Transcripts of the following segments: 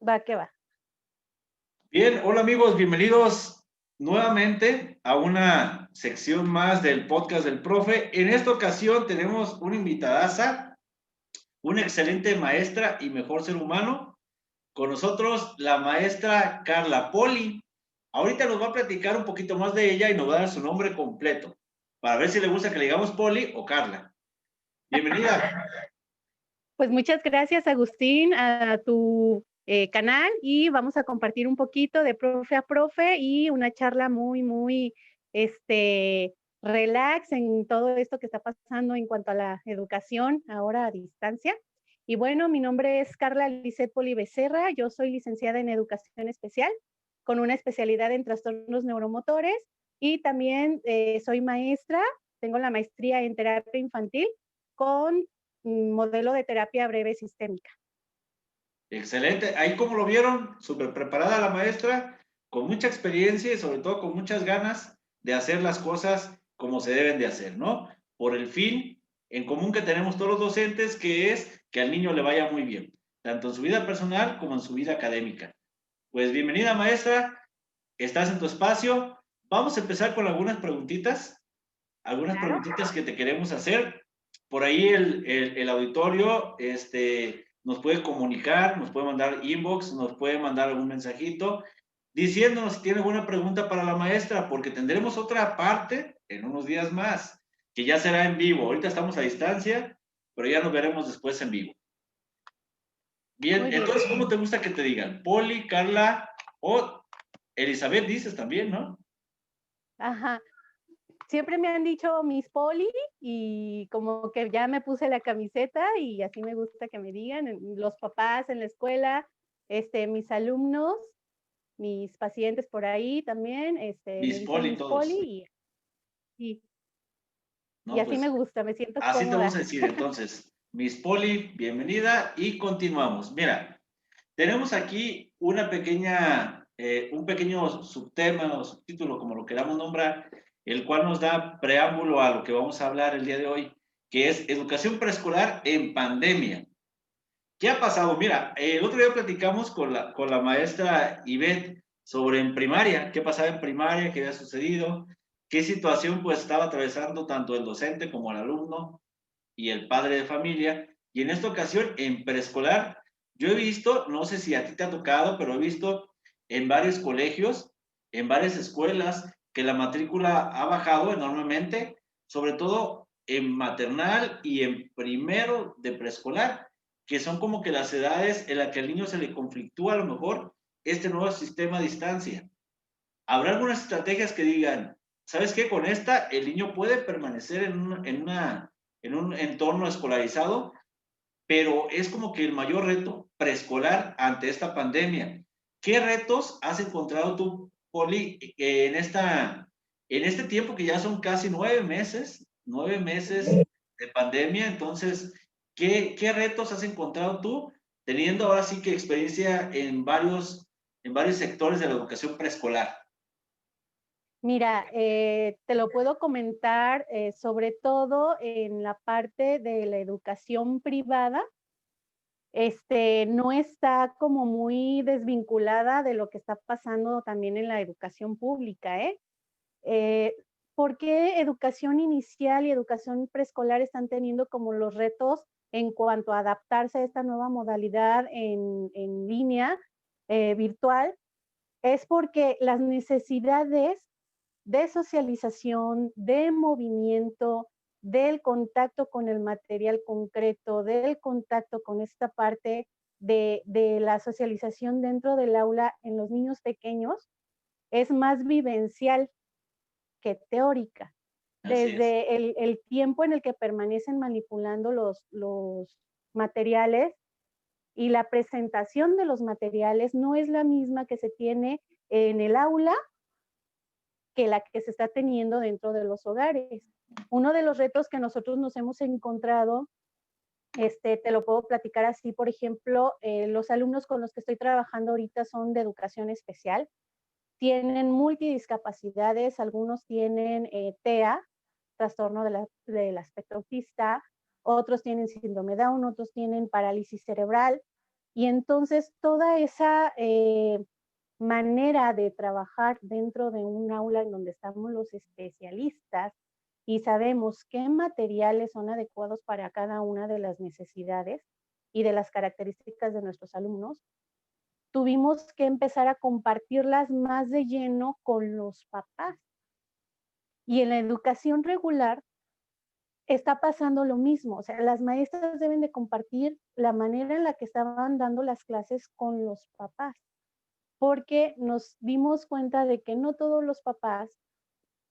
Va que va. Bien, hola amigos, bienvenidos nuevamente a una sección más del podcast del profe. En esta ocasión tenemos una invitadaza, una excelente maestra y mejor ser humano. Con nosotros la maestra Carla Poli. Ahorita nos va a platicar un poquito más de ella y nos va a dar su nombre completo, para ver si le gusta que le digamos Poli o Carla. Bienvenida. Pues muchas gracias, Agustín, a tu canal y vamos a compartir un poquito de profe a profe y una charla muy, relax en todo esto que está pasando en cuanto a la educación ahora a distancia. Y bueno, mi nombre es Carla Lisset Poli Becerra, yo soy licenciada en Educación Especial con una especialidad en trastornos neuromotores y también soy maestra, tengo la maestría en terapia infantil con modelo de terapia breve sistémica. Excelente. Ahí como lo vieron, súper preparada la maestra, con mucha experiencia y sobre todo con muchas ganas de hacer las cosas como se deben de hacer, ¿no? Por el fin en común que tenemos todos los docentes, que es que al niño le vaya muy bien, tanto en su vida personal como en su vida académica. Pues bienvenida maestra, estás en tu espacio. Vamos a empezar con algunas Claro. preguntitas que te queremos hacer. Por ahí el auditorio nos puede comunicar, nos puede mandar inbox, nos puede mandar algún mensajito diciéndonos si tiene alguna pregunta para la maestra, porque tendremos otra parte en unos días más, que ya será en vivo. Ahorita estamos a distancia, pero ya nos veremos después en vivo. Bien, Muy bien. entonces, ¿cómo te gusta que te digan? Poli, Carla o Elizabeth dices también, ¿no? Ajá. Siempre me han dicho Miss Poli y como que ya me puse la camiseta y así me gusta que me digan los papás en la escuela, mis alumnos, mis pacientes por ahí también, me Miss dicen Poli Miss todos. Poli y, y No, así me pues gusta, me siento así te vamos a cómoda. decir entonces. Miss Poli, bienvenida y continuamos. Mira, tenemos aquí un pequeño subtema o subtítulo, como lo queramos nombrar, el cual nos da preámbulo a lo que vamos a hablar el día de hoy, que es educación preescolar en pandemia. ¿Qué ha pasado? Mira, el otro día platicamos con la maestra Ivette sobre en primaria, qué pasaba en primaria, qué había sucedido, qué situación pues estaba atravesando tanto el docente como el alumno y el padre de familia. Y en esta ocasión, en preescolar, yo he visto, no sé si a ti te ha tocado, pero he visto en varios colegios, en varias escuelas, que la matrícula ha bajado enormemente, sobre todo en maternal y en primero de preescolar, que son como que las edades en las que al niño se le conflictúa a lo mejor este nuevo sistema a distancia. Habrá algunas estrategias que digan, ¿sabes qué? Con esta el niño puede permanecer en un entorno escolarizado, pero es como que el mayor reto preescolar ante esta pandemia. ¿Qué retos has encontrado tú, Poli, en este tiempo que ya son casi 9 meses de pandemia? Entonces, ¿qué retos has encontrado tú teniendo ahora sí que experiencia en varios sectores de la educación preescolar? Mira, te lo puedo comentar sobre todo en la parte de la educación privada. No está como muy desvinculada de lo que está pasando también en la educación pública, ¿eh? Eh, ¿Por qué educación inicial y educación preescolar están teniendo como los retos en cuanto a adaptarse a esta nueva modalidad en línea, virtual? Es porque las necesidades de socialización, de movimiento, del contacto con el material concreto, del contacto con esta parte de la socialización dentro del aula en los niños pequeños, es más vivencial que teórica. Así es. Desde el tiempo en el que permanecen manipulando los materiales y la presentación de los materiales no es la misma que se tiene en el aula que la que se está teniendo dentro de los hogares. Uno de los retos que nosotros nos hemos encontrado, te lo puedo platicar así, por ejemplo, los alumnos con los que estoy trabajando ahorita son de educación especial, tienen multidiscapacidades, algunos tienen TEA, trastorno del aspecto autista, otros tienen síndrome Down, otros tienen parálisis cerebral, Y entonces toda esa manera de trabajar dentro de un aula en donde estamos los especialistas y sabemos qué materiales son adecuados para cada una de las necesidades y de las características de nuestros alumnos, tuvimos que empezar a compartirlas más de lleno con los papás. Y en la educación regular está pasando lo mismo, o sea, las maestras deben de compartir la manera en la que estaban dando las clases con los papás, porque nos dimos cuenta de que no todos los papás,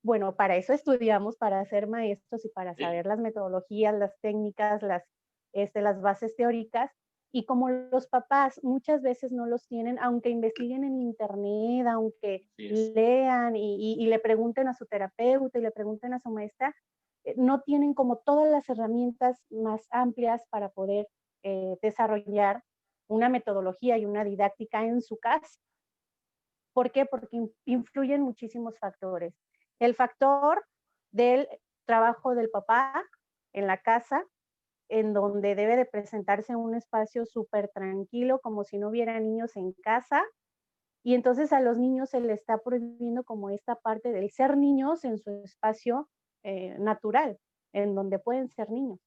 bueno, para eso estudiamos, para ser maestros y para Sí, saber las metodologías, las técnicas, las bases teóricas, y como los papás muchas veces no los tienen, aunque investiguen en internet, aunque así es. lean y le pregunten a su terapeuta y le pregunten a su maestra, no tienen como todas las herramientas más amplias para poder desarrollar una metodología y una didáctica en su casa. ¿Por qué? Porque influyen muchísimos factores. El factor del trabajo del papá en la casa, en donde debe de presentarse un espacio súper tranquilo, como si no hubiera niños en casa, y entonces a los niños se les está prohibiendo como esta parte del ser niños en su espacio natural, en donde pueden ser niños.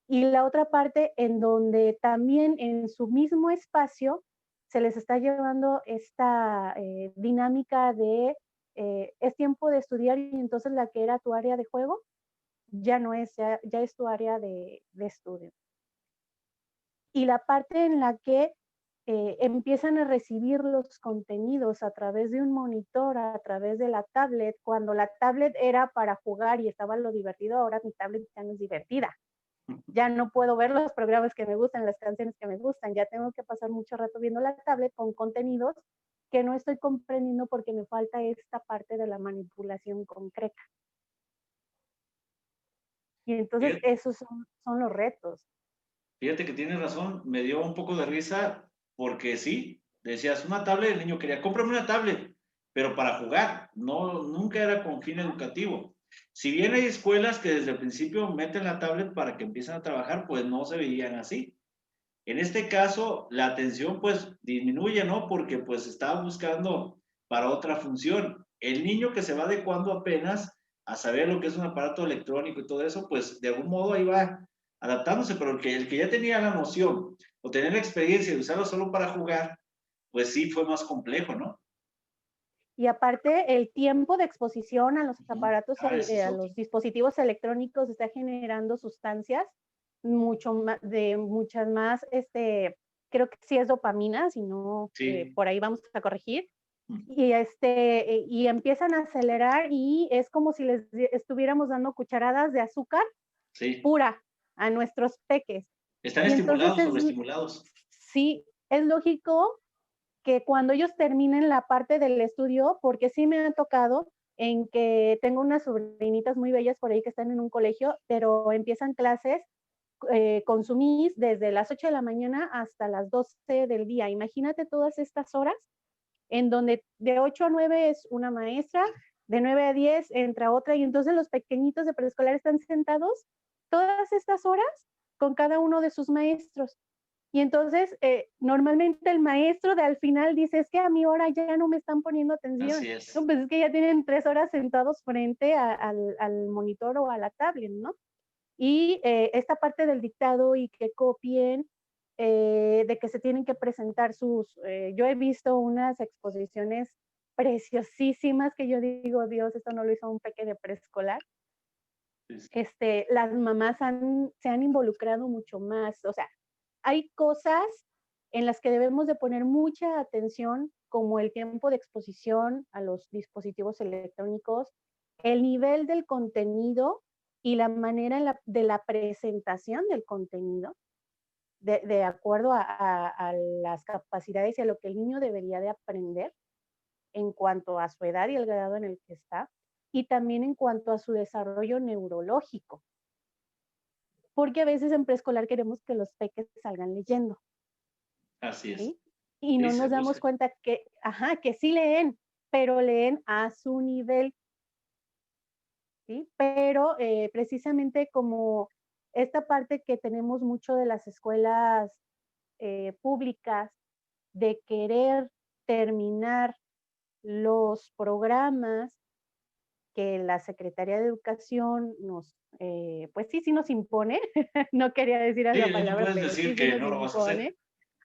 Y la otra parte en donde también en su mismo espacio se les está llevando esta dinámica de es tiempo de estudiar y entonces la que era tu área de juego ya no es, ya es tu área de estudio. Y la parte en la que empiezan a recibir los contenidos a través de un monitor, a través de la tablet, cuando la tablet era para jugar y estaba lo divertido, ahora mi tablet ya no es divertida. Ya no puedo ver los programas que me gustan, las canciones que me gustan, ya tengo que pasar mucho rato viendo la tablet con contenidos que no estoy comprendiendo porque me falta esta parte de la manipulación concreta. Y entonces Fíjate, esos son los retos. fíjate que tienes razón, me dio un poco de risa porque sí, decías una tablet, el niño quería, cómprame una tablet, pero para jugar, no, nunca era con fin educativo. Si bien hay escuelas que desde el principio meten la tablet para que empiecen a trabajar, pues no se veían así. En este caso, la atención pues disminuye, ¿no? Porque pues estaba buscando para otra función. El niño que se va adecuando apenas a saber lo que es un aparato electrónico y todo eso, pues de algún modo ahí va adaptándose, pero el que ya tenía la noción o tenía la experiencia de usarlo solo para jugar, pues sí fue más complejo, ¿no? Y aparte, el tiempo de exposición a los Ujú. aparatos, Ah, ese es a otro. los dispositivos electrónicos está generando sustancias mucho más, de muchas más, creo que sí es dopamina, si no, Sí. por ahí vamos a corregir, Ujú. y empiezan a acelerar y es como si les estuviéramos dando cucharadas de azúcar Sí. pura a nuestros peques. Están Y entonces estimulados, sobreestimulados. sí, es lógico que cuando ellos terminen la parte del estudio, porque sí me ha tocado en que tengo unas sobrinitas muy bellas por ahí que están en un colegio, pero empiezan clases con su Miss desde las 8 de la mañana hasta las 12 del día. Imagínate todas estas horas en donde de 8 a 9 es una maestra, de 9 a 10 entra otra, y entonces los pequeñitos de preescolar están sentados todas estas horas con cada uno de sus maestros. Y entonces, normalmente el maestro de al final dice, es que a mi hora ya no me están poniendo atención. Así No, es. pues es que ya tienen 3 horas sentados frente al monitor o a la tablet, ¿no? Y esta parte del dictado y que copien, de que se tienen que presentar yo he visto unas exposiciones preciosísimas que yo digo, Dios, esto no lo hizo un peque de preescolar. Sí, sí. Las mamás se han involucrado mucho más, o sea, hay cosas en las que debemos de poner mucha atención, como el tiempo de exposición a los dispositivos electrónicos, el nivel del contenido y la manera de la presentación del contenido, de acuerdo a las capacidades y a lo que el niño debería de aprender en cuanto a su edad y el grado en el que está, y también en cuanto a su desarrollo neurológico, porque a veces en preescolar queremos que los peques salgan leyendo, Así es. ¿sí? Y Sí, no se nos damos busca. cuenta que, ajá, que sí leen, pero leen a su nivel, ¿sí? Pero precisamente como esta parte que tenemos mucho de las escuelas públicas de querer terminar los programas que la Secretaría de Educación nos, pues sí nos impone, no quería decir Sí, esa no palabra, puedes pero decir sí que nos no lo vas a hacer. impone.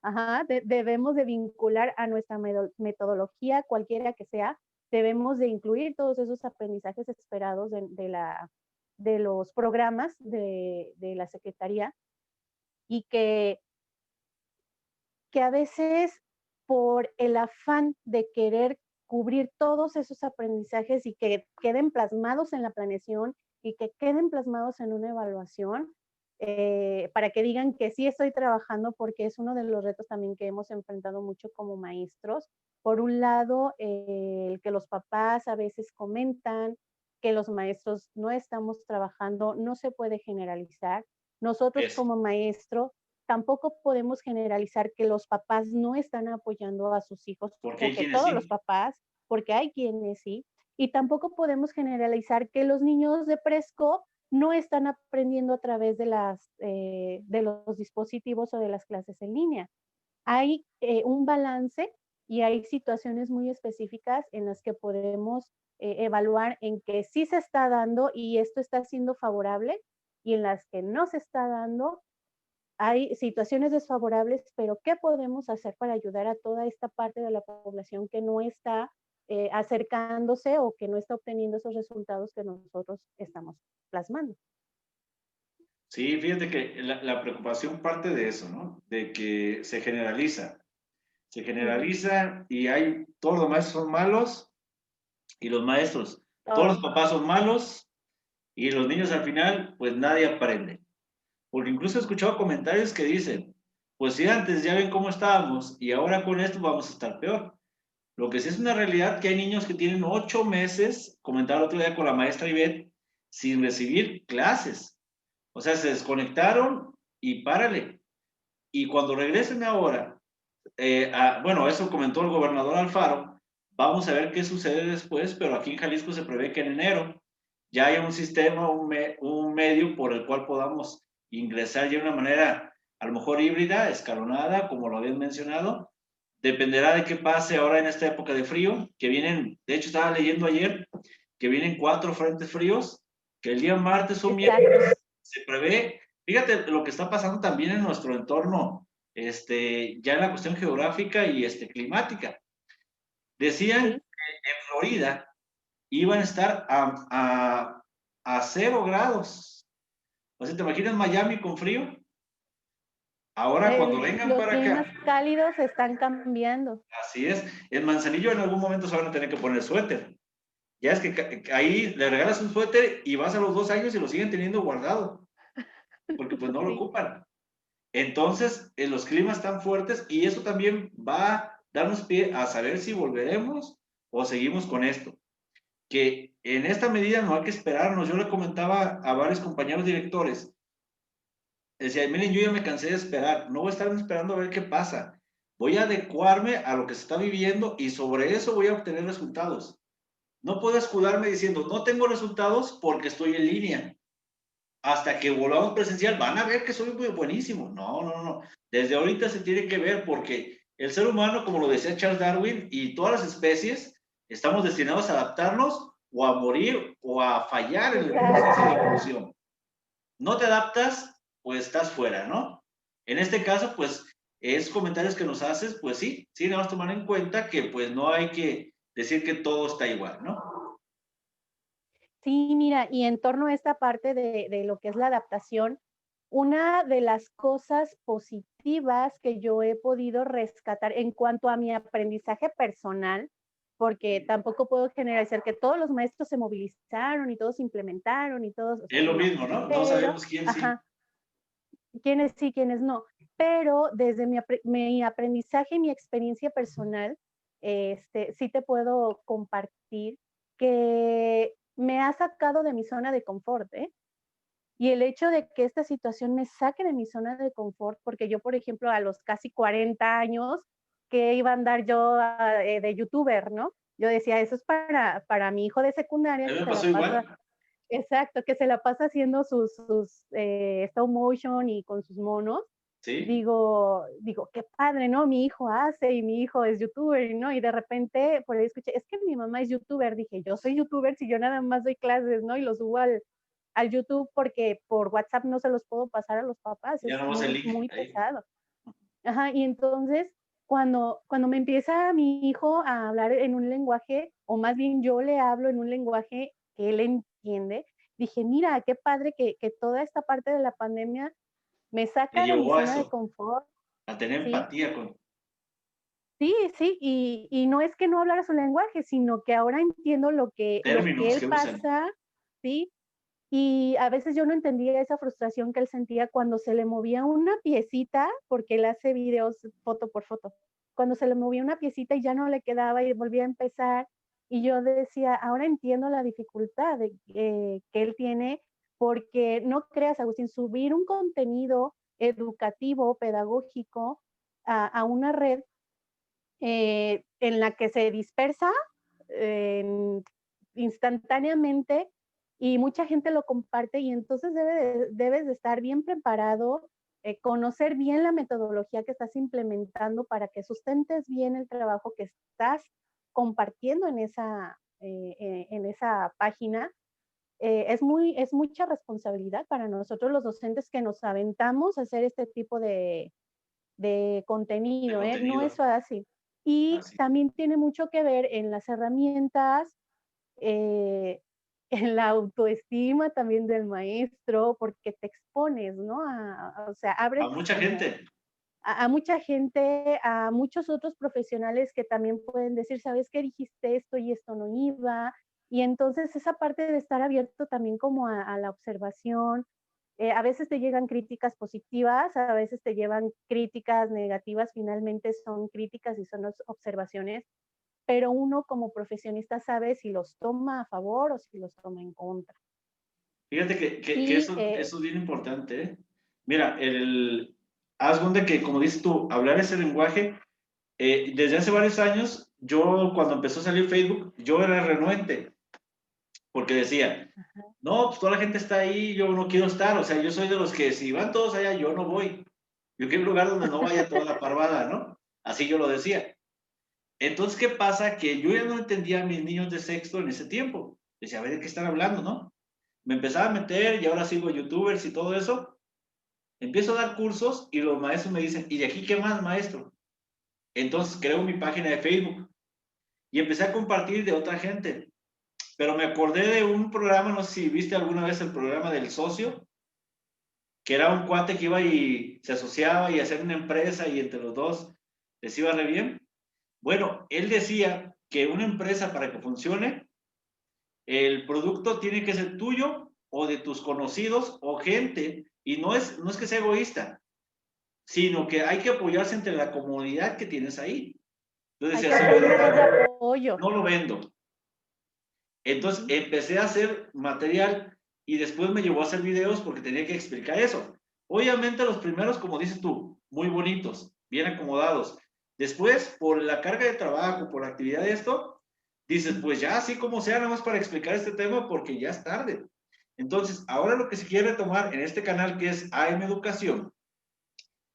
Ajá, debemos de vincular a nuestra metodología, cualquiera que sea, debemos de incluir todos esos aprendizajes esperados de los programas de la Secretaría y que a veces por el afán de querer cubrir todos esos aprendizajes y que queden plasmados en la planeación y que queden plasmados en una evaluación, para que digan que sí estoy trabajando, porque es uno de los retos también que hemos enfrentado mucho como maestros. Por un lado, el que los papás a veces comentan que los maestros no estamos trabajando, no se puede generalizar. Nosotros Es, como maestro tampoco podemos generalizar que los papás no están apoyando a sus hijos porque o hay que quienes todos los sí. papás, porque hay quienes sí, y tampoco podemos generalizar que los niños de presco no están aprendiendo a través de los dispositivos o de las clases en línea. Hay un balance y hay situaciones muy específicas en las que podemos evaluar en que sí se está dando y esto está siendo favorable y en las que no se está dando hay situaciones desfavorables, pero ¿qué podemos hacer para ayudar a toda esta parte de la población que no está acercándose o que no está obteniendo esos resultados que nosotros estamos plasmando? Sí, fíjate que la preocupación parte de eso, ¿no? De que se generaliza. Se Ujú. generaliza y hay, todos los maestros son malos y los maestros, todos los Todos. papás son malos y los niños al final, pues nadie aprende. Porque incluso he escuchado comentarios que dicen, pues si antes ya ven cómo estábamos y ahora con esto vamos a estar peor. Lo que sí es una realidad que hay niños que tienen 8 meses, comentaba el otro día con la maestra Ivette, sin recibir clases. O sea, se desconectaron y párale. Y cuando regresen ahora, bueno, eso comentó el gobernador Alfaro, vamos a ver qué sucede después, pero aquí en Jalisco se prevé que en enero ya haya un sistema, un medio por el cual podamos ingresar ya de una manera a lo mejor híbrida, escalonada, como lo habían mencionado. Dependerá de qué pase ahora en esta época de frío, que vienen, de hecho estaba leyendo ayer, que vienen 4 frentes fríos, que el día martes o Exacto. miércoles se prevé. Fíjate lo que está pasando también en nuestro entorno, ya en la cuestión geográfica y climática. Decían Sí. que en Florida iban a estar a 0 grados. O sea, ¿te imaginas Miami con frío? Ahora cuando vengan Los para acá, climas cálidos están cambiando. así es, en Manzanillo en algún momento se van a tener que poner suéter. Ya es que ahí le regalas un suéter y vas a los 2 años y lo siguen teniendo guardado, porque pues no lo Sí. ocupan. Entonces, los climas están fuertes y eso también va a darnos pie a saber si volveremos o seguimos con esto. Que en esta medida no hay que esperarnos. Yo le comentaba a varios compañeros directores, decía, miren, yo ya me cansé de esperar, no voy a estar esperando a ver qué pasa. Voy a adecuarme a lo que se está viviendo y sobre eso voy a obtener resultados. No puedo escudarme diciendo, no tengo resultados porque estoy en línea. Hasta que volvamos presencial, van a ver que soy muy buenísimo. No, no, no. Desde ahorita se tiene que ver porque el ser humano, como lo decía Charles Darwin, y todas las especies, estamos destinados a adaptarnos o a morir o a fallar en el proceso de Exacto. evolución. No te adaptas, pues estás fuera, ¿no? En este caso, pues, es comentarios que nos haces, pues sí, sí, debemos tomar en cuenta que pues no hay que decir que todo está igual, ¿no? Sí, mira, y en torno a esta parte de lo que es la adaptación, una de las cosas positivas que yo he podido rescatar en cuanto a mi aprendizaje personal, porque tampoco puedo generalizar que todos los maestros se movilizaron y todos implementaron y todos, o sea, Es lo no, mismo, ¿no? No pero, sabemos quién sí. ajá, quiénes sí, quiénes no. Pero desde mi aprendizaje y mi experiencia personal, sí te puedo compartir que me ha sacado de mi zona de confort, ¿eh? Y el hecho de que esta situación me saque de mi zona de confort, porque yo, por ejemplo, a los casi 40 años, que iba a andar yo de youtuber, ¿no? Yo decía, eso es para mi hijo de A secundaria mí que me se la pasó pasa. igual. Exacto, que se la pasa haciendo sus stop motion y con sus monos. Sí, digo, qué padre, ¿no? Mi hijo hace y mi hijo es youtuber, ¿no? Y de repente por ahí escuché, es que mi mamá es youtuber. Dije, yo soy youtuber si yo nada más doy clases, ¿no? Y lo subo al YouTube porque por WhatsApp no se los puedo pasar a los papás, ya es nomás el muy, link muy ahí. pesado. Ajá, y entonces cuando me empieza mi hijo a hablar en un lenguaje, o más bien yo le hablo en un lenguaje que él entiende, dije, mira, qué padre que toda esta parte de la pandemia me Te saca de mi llevó a zona de eso, confort, a tener ¿sí? empatía con Sí, sí, y no es que no hablara su lenguaje, sino que ahora entiendo lo que términos él que usan. pasa, ¿sí? Y a veces yo no entendía esa frustración que él sentía cuando se le movía una piecita, porque él hace videos foto por foto. Cuando se le movía una piecita y ya no le quedaba y volvía a empezar, y yo decía, ahora entiendo la dificultad que él tiene, porque no creas, Agustín, subir un contenido educativo, pedagógico a una red en la que se dispersa en instantáneamente y mucha gente lo comparte y entonces debes de estar bien preparado, conocer bien la metodología que estás implementando para que sustentes bien el trabajo que estás compartiendo en esa página. Es mucha responsabilidad para nosotros los docentes que nos aventamos a hacer este tipo de De contenido, ¿eh? No es contenido. fácil. Y Así. también tiene mucho que ver en las herramientas, eh, en la autoestima también del maestro, porque te expones, ¿no? O sea, A abres mucha como gente. a mucha gente, a muchos otros profesionales que también pueden decir, ¿sabes qué? Dijiste esto y esto no iba. Y entonces esa parte de estar abierto también como a la observación, a veces te llegan críticas positivas, a veces te llevan críticas negativas, finalmente son críticas y son observaciones, pero uno como profesionista sabe si los toma a favor o si los toma en contra. Fíjate que Y eso es bien importante, ¿eh? Mira, haz cuenta que, como dices tú, hablar ese lenguaje, desde hace varios años, yo cuando empezó a salir Facebook, yo era renuente, porque decía, no, pues toda la gente está ahí, yo no quiero estar, o sea, yo soy de los que si van todos allá, yo no voy. Yo quiero un lugar donde no vaya toda la parvada, ¿no? Así yo lo decía. Entonces, ¿qué pasa? Que yo ya no entendía a mis niños de sexto en ese tiempo. Decía, a ver, ¿de qué están hablando, no? Me empezaba a meter y ahora sigo youtubers y todo eso. Empiezo a dar cursos y los maestros me dicen, ¿y de aquí qué más, maestro? Entonces creo mi página de Facebook y empecé a compartir de otra gente. Pero me acordé de un programa, no sé si viste alguna vez el programa del socio, que era un cuate que iba y se asociaba y hacía una empresa y entre los dos les iba re bien. Bueno, él decía que una empresa para que funcione, el producto tiene que ser tuyo o de tus conocidos o gente, y no es que sea egoísta, sino que hay que apoyarse entre la comunidad que tienes ahí. Entonces hay que decía, si hacer yo una no red de vendo, apoyo. no lo vendo. Entonces Ujú. empecé a hacer material y después me llevó a hacer videos porque tenía que explicar eso. Obviamente los primeros, como dices tú, muy bonitos, bien acomodados. Después, por la carga de trabajo, por la actividad de esto, dices, pues ya así como sea, nada más para explicar este tema porque ya es tarde. Entonces, ahora lo que se quiere tomar en este canal que es AM Educación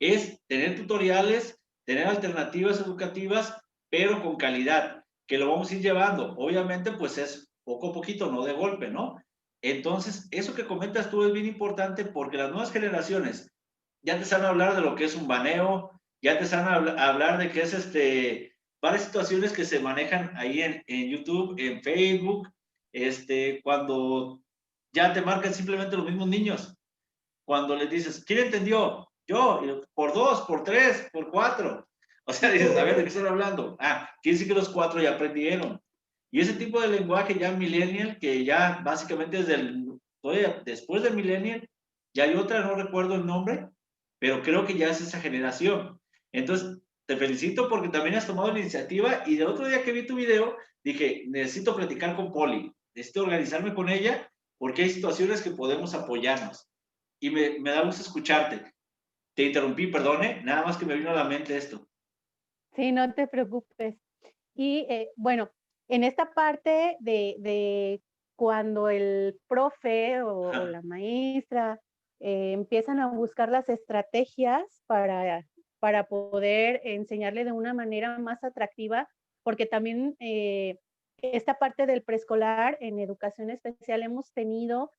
es tener tutoriales, tener alternativas educativas, pero con calidad, que lo vamos a ir llevando. Obviamente, pues es poco a poquito, no de golpe, ¿no? Entonces, eso que comentas tú es bien importante porque las nuevas generaciones ya te saben hablar de lo que es un baneo, ya te saben hablar de qué es varias situaciones que se manejan ahí en YouTube, en Facebook, cuando ya te marcan simplemente los mismos niños cuando les dices, ¿quién entendió? Yo, por dos, por tres, por cuatro. O sea, dices, a ver, ¿de qué están hablando? Ah, quiere decir que los cuatro ya aprendieron. Y ese tipo de lenguaje ya millennial, que ya básicamente todavía después del millennial, ya hay otra, no recuerdo el nombre, pero creo que ya es esa generación. Entonces, te felicito porque también has tomado la iniciativa y el otro día que vi tu video, dije, necesito platicar con Poli, necesito organizarme con ella porque hay situaciones que podemos apoyarnos y me da gusto escucharte. Te interrumpí, perdone, nada más que me vino a la mente esto. Sí, no te preocupes. Y bueno, en esta parte de cuando el profe o Ajá, la maestra empiezan a buscar las estrategias para poder enseñarle de una manera más atractiva, porque también esta parte del preescolar en educación especial hemos tenido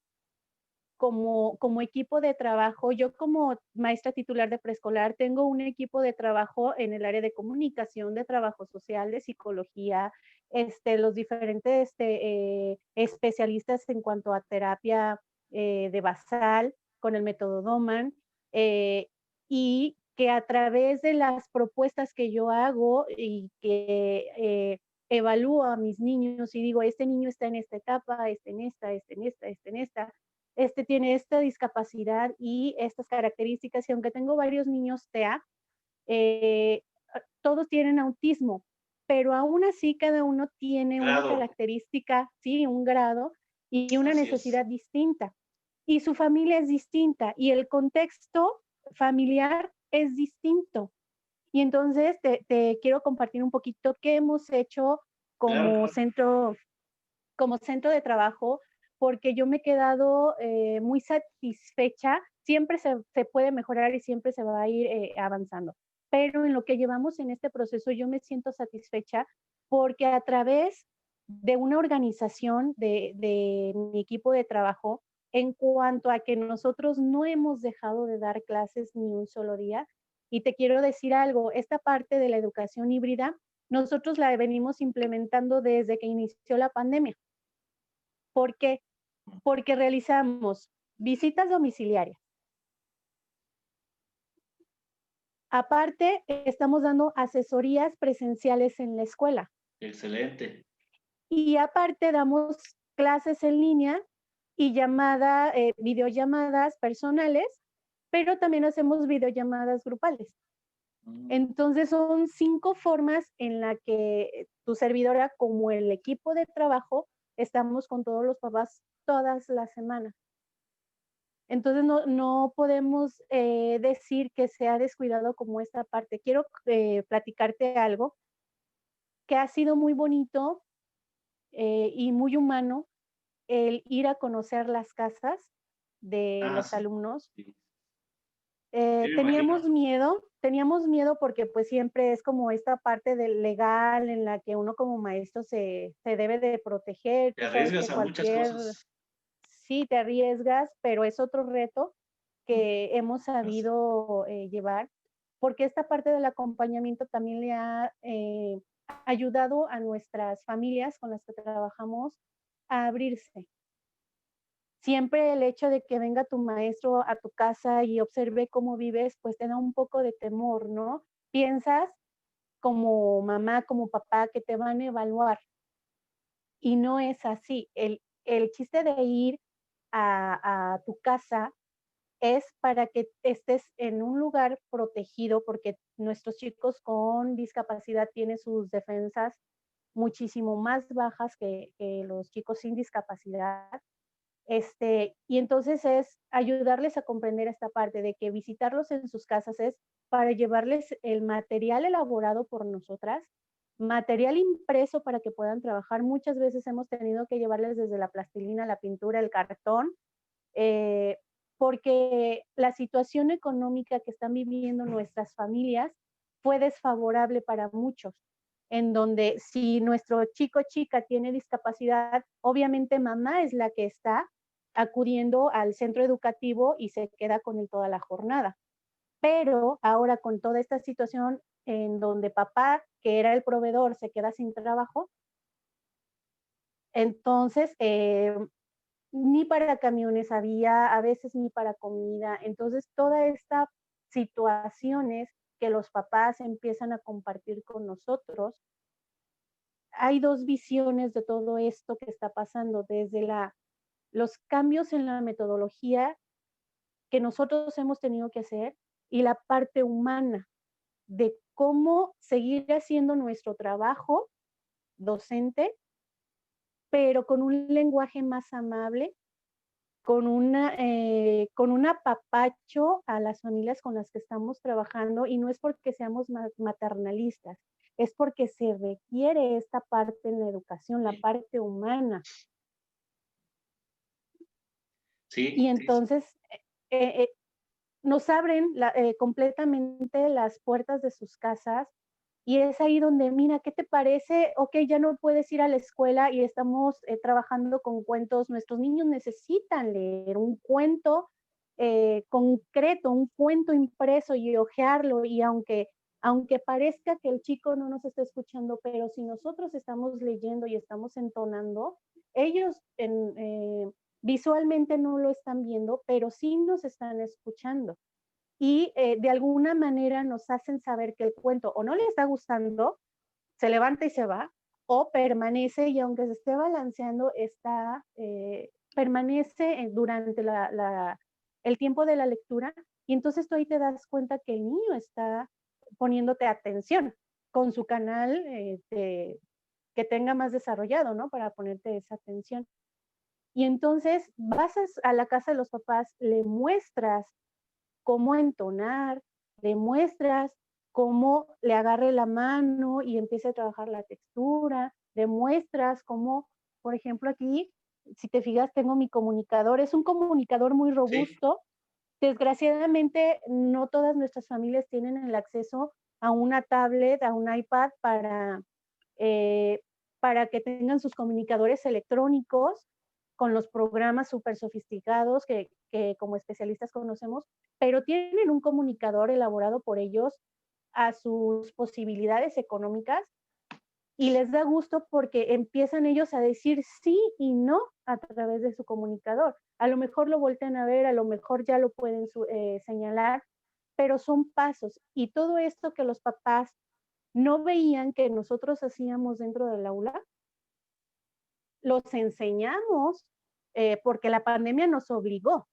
como equipo de trabajo, yo como maestra titular de preescolar tengo un equipo de trabajo en el área de comunicación, de trabajo social, de psicología, los diferentes especialistas en cuanto a terapia de basal con el método Doman, eh, y que a través de las propuestas que yo hago y que evalúo a mis niños y digo, este niño está en esta etapa, este en esta, este en esta, este en esta, este tiene esta discapacidad y estas características, y aunque tengo varios niños TEA, eh, todos tienen autismo, pero aún así cada uno tiene una Grado, característica, sí, un grado y una así es. necesidad distinta. Y su familia es distinta y el contexto familiar es distinto. Y entonces te quiero compartir un poquito qué hemos hecho Claro, como claro. centro como centro de trabajo, porque yo me he quedado muy satisfecha. Siempre se puede mejorar y siempre se va a ir avanzando. Pero en lo que llevamos en este proceso, yo me siento satisfecha porque a través de una organización de mi equipo de trabajo, en cuanto a que nosotros no hemos dejado de dar clases ni un solo día, y te quiero decir algo, esta parte de la educación híbrida, nosotros la venimos implementando desde que inició la pandemia. ¿Por qué? Porque realizamos visitas domiciliarias. Aparte, estamos dando asesorías presenciales en la escuela. Excelente. Y aparte, damos clases en línea y videollamadas personales, pero también hacemos videollamadas grupales. Mm, Entonces, son 5 formas en la que tu servidora, como el equipo de trabajo, estamos con todos los papás todas las semanas. Entonces no podemos decir que se ha descuidado como esta parte. Quiero platicarte algo que ha sido muy bonito y muy humano el ir a conocer las casas de ah, los sí, alumnos. sí. Sí, me Teníamos imagino. miedo porque pues siempre es como esta parte del legal en la que uno como maestro se debe de proteger. Te Tú sabes arriesgas que a muchas cualquier, cosas. sí te arriesgas, pero es otro reto Mm, que hemos así. sabido llevar, porque esta parte del acompañamiento también le ha ayudado a nuestras familias con las que trabajamos a abrirse. Siempre el hecho de que venga tu maestro a tu casa y observe cómo vives, pues te da un poco de temor, ¿no? Piensas como mamá, como papá, que te van a evaluar y no es así. El chiste de ir a tu casa es para que estés en un lugar protegido, porque nuestros chicos con discapacidad tienen sus defensas muchísimo más bajas que los chicos sin discapacidad. Y entonces es ayudarles a comprender esta parte de que visitarlos en sus casas es para llevarles el material elaborado por nosotras, material impreso para que puedan trabajar. Muchas veces hemos tenido que llevarles desde la plastilina, la pintura, el cartón, eh, porque la situación económica que están viviendo nuestras familias fue desfavorable para muchos, en donde si nuestro chico o chica tiene discapacidad, obviamente mamá es la que está acudiendo al centro educativo y se queda con él toda la jornada. Pero ahora con toda esta situación en donde papá, que era el proveedor, se queda sin trabajo, entonces ni para camiones había, a veces ni para comida. Entonces, toda esta situaciones que los papás empiezan a compartir con nosotros, hay dos visiones de todo esto que está pasando, desde los cambios en la metodología que nosotros hemos tenido que hacer y la parte humana de cómo seguir haciendo nuestro trabajo docente, pero con un lenguaje más amable, con un apapacho a las familias con las que estamos trabajando, y no es porque seamos maternalistas, es porque se requiere esta parte en la educación, la Sí, parte humana. Y sí, sí, sí. entonces, eh, eh, nos abren completamente las puertas de sus casas y es ahí donde, mira, ¿qué te parece? Ok, ya no puedes ir a la escuela y estamos trabajando con cuentos. Nuestros niños necesitan leer un cuento concreto, un cuento impreso y hojearlo. Y aunque parezca que el chico no nos está escuchando, pero si nosotros estamos leyendo y estamos entonando, ellos visualmente no lo están viendo, pero sí nos están escuchando y de alguna manera nos hacen saber que el cuento o no le está gustando, se levanta y se va, o permanece y aunque se esté balanceando, permanece durante el tiempo de la lectura y entonces tú ahí te das cuenta que el niño está poniéndote atención con su canal que tenga más desarrollado, ¿no? Para ponerte esa atención. Y entonces vas a la casa de los papás, le muestras cómo entonar, le muestras cómo le agarre la mano y empiece a trabajar la textura, le muestras cómo, por ejemplo, aquí, si te fijas, tengo mi comunicador, es un comunicador muy Sí, robusto. Desgraciadamente, no todas nuestras familias tienen el acceso a una tablet, a un iPad eh, para que tengan sus comunicadores electrónicos con los programas súper sofisticados que como especialistas conocemos, pero tienen un comunicador elaborado por ellos a sus posibilidades económicas y les da gusto porque empiezan ellos a decir sí y no a través de su comunicador. A lo mejor lo voltean a ver, a lo mejor ya lo pueden señalar, pero son pasos. Y todo esto que los papás no veían que nosotros hacíamos dentro del aula, los enseñamos porque la pandemia nos obligó,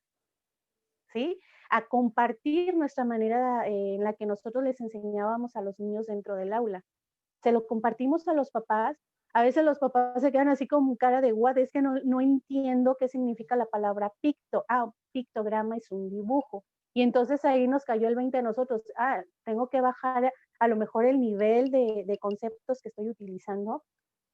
¿sí? A compartir nuestra manera en la que nosotros les enseñábamos a los niños dentro del aula. Se lo compartimos a los papás. A veces los papás se quedan así como cara de what, es que no entiendo qué significa la palabra picto. Ah, pictograma es un dibujo. Y entonces ahí nos cayó el 20 de nosotros. Ah, tengo que bajar a lo mejor el nivel de conceptos que estoy utilizando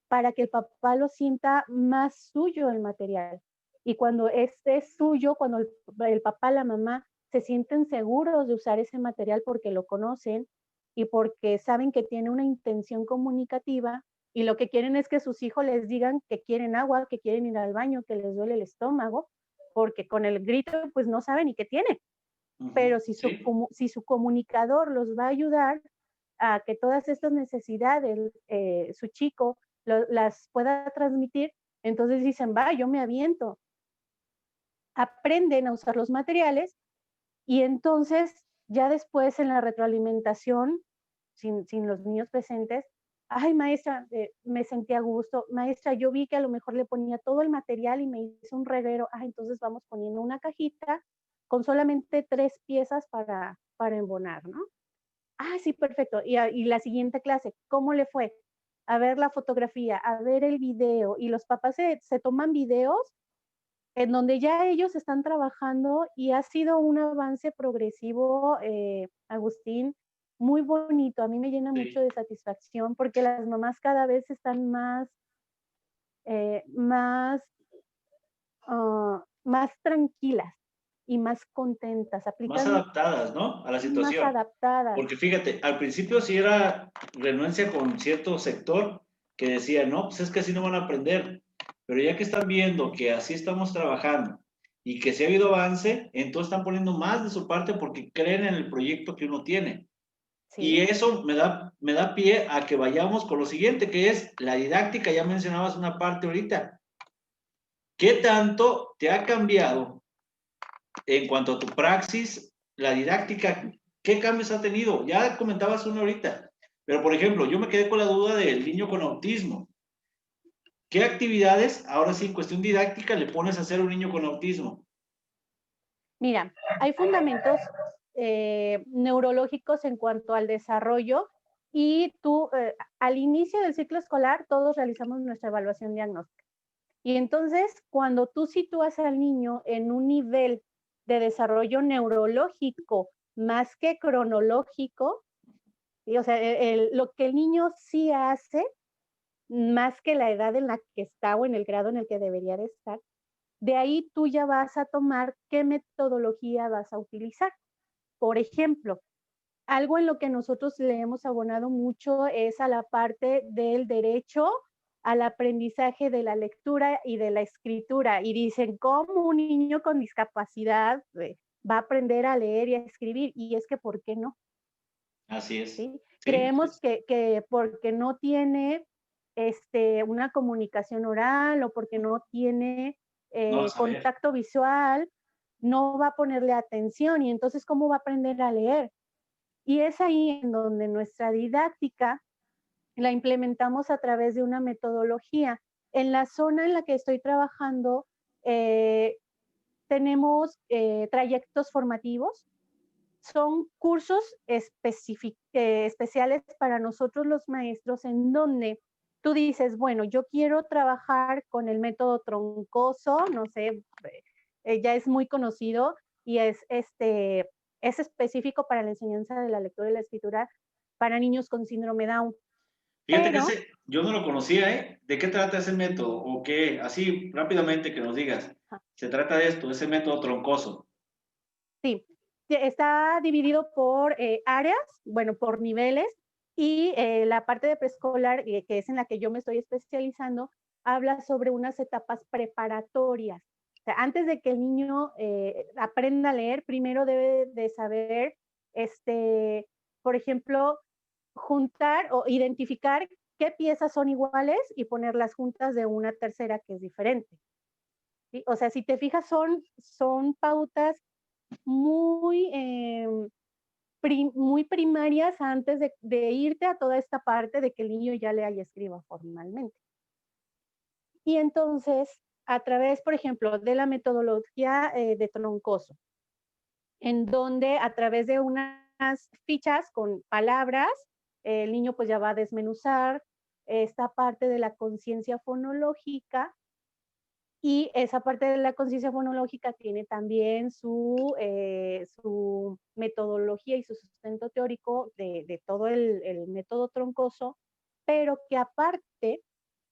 para que el papá lo sienta más suyo el material. Y cuando este es suyo, cuando el papá, la mamá se sienten seguros de usar ese material porque lo conocen y porque saben que tiene una intención comunicativa y lo que quieren es que sus hijos les digan que quieren agua, que quieren ir al baño, que les duele el estómago, porque con el grito pues no saben ni qué tiene. Pero sí. si su comunicador los va a ayudar a que todas estas necesidades su chico las pueda transmitir, entonces dicen, va, yo me aviento. Aprenden a usar los materiales y entonces ya después en la retroalimentación, sin los niños presentes, ay maestra, me sentí a gusto, maestra, yo vi que a lo mejor le ponía todo el material y me hizo un reguero, entonces vamos poniendo una cajita con solamente 3 piezas para embonar, ¿no? Sí, perfecto. Y la siguiente clase, ¿cómo le fue? A ver la fotografía, a ver el video, y los papás se toman videos en donde ya ellos están trabajando y ha sido un avance progresivo, Agustín, muy bonito. A mí me llena mucho Sí. de satisfacción porque las mamás cada vez están más, más tranquilas y más contentas, Más aplican adaptadas, ¿no? A la más situación. adaptadas. Porque fíjate, al principio sí era renuencia con cierto sector que decía, no, pues es que así no van a aprender. Pero ya que están viendo que así estamos trabajando y que sí ha habido avance, entonces están poniendo más de su parte porque creen en el proyecto que uno tiene. Y Sí, eso me da pie a que vayamos con lo siguiente, que es la didáctica. Ya mencionabas una parte ahorita. ¿Qué tanto te ha cambiado en cuanto a tu praxis, la didáctica? ¿Qué cambios ha tenido? Ya comentabas uno ahorita, pero por ejemplo, yo me quedé con la duda del niño con autismo. ¿Qué actividades, ahora sí, en cuestión didáctica, le pones a hacer a un niño con autismo? mira, hay fundamentos neurológicos en cuanto al desarrollo y tú, al inicio del ciclo escolar, todos realizamos nuestra evaluación diagnóstica. Y entonces, cuando tú sitúas al niño en un nivel de desarrollo neurológico más que cronológico, y, o sea, lo que el niño sí hace, más que la edad en la que está o en el grado en el que debería de estar, De ahí tú ya vas a tomar qué metodología vas a utilizar. Por ejemplo, algo en lo que nosotros le hemos abonado mucho es a la parte del derecho al aprendizaje de la lectura y de la escritura. Y dicen, ¿cómo un niño con discapacidad va a aprender a leer y a escribir? Y es que, ¿por qué no? Así es. ¿Sí? Sí, Creemos que porque no tiene una comunicación oral o porque no tiene no vas a ver. contacto visual, no va a ponerle atención y entonces, ¿cómo va a aprender a leer? Y es ahí en donde nuestra didáctica la implementamos a través de una metodología. En la zona en la que estoy trabajando, eh, tenemos trayectos formativos, son cursos especiales para nosotros los maestros en donde tú dices, bueno, yo quiero trabajar con el método troncoso, no sé, ya es muy conocido y es específico para la enseñanza de la lectura y la escritura para niños con síndrome Down. Fíjate que Pero ese, yo no lo conocía, ¿eh? ¿De qué trata ese método? ¿O qué? Así rápidamente que nos digas. Se trata de esto, ese método troncoso. sí, está dividido por áreas, bueno, por niveles, y la parte de preescolar, que es en la que yo me estoy especializando, habla sobre unas etapas preparatorias. O sea, antes de que el niño aprenda a leer, primero debe de saber, por ejemplo, juntar o identificar qué piezas son iguales y ponerlas juntas de una tercera que es diferente. ¿Sí? O sea, si te fijas, son pautas muy, muy primarias antes de irte a toda esta parte de que el niño ya lea y escriba formalmente. Y entonces, a través, por ejemplo, de la metodología de Troncoso, en donde a través de unas fichas con palabras, el niño pues ya va a desmenuzar esta parte de la conciencia fonológica. Y esa parte de la conciencia fonológica tiene también su metodología y su sustento teórico de todo el método troncoso, pero que aparte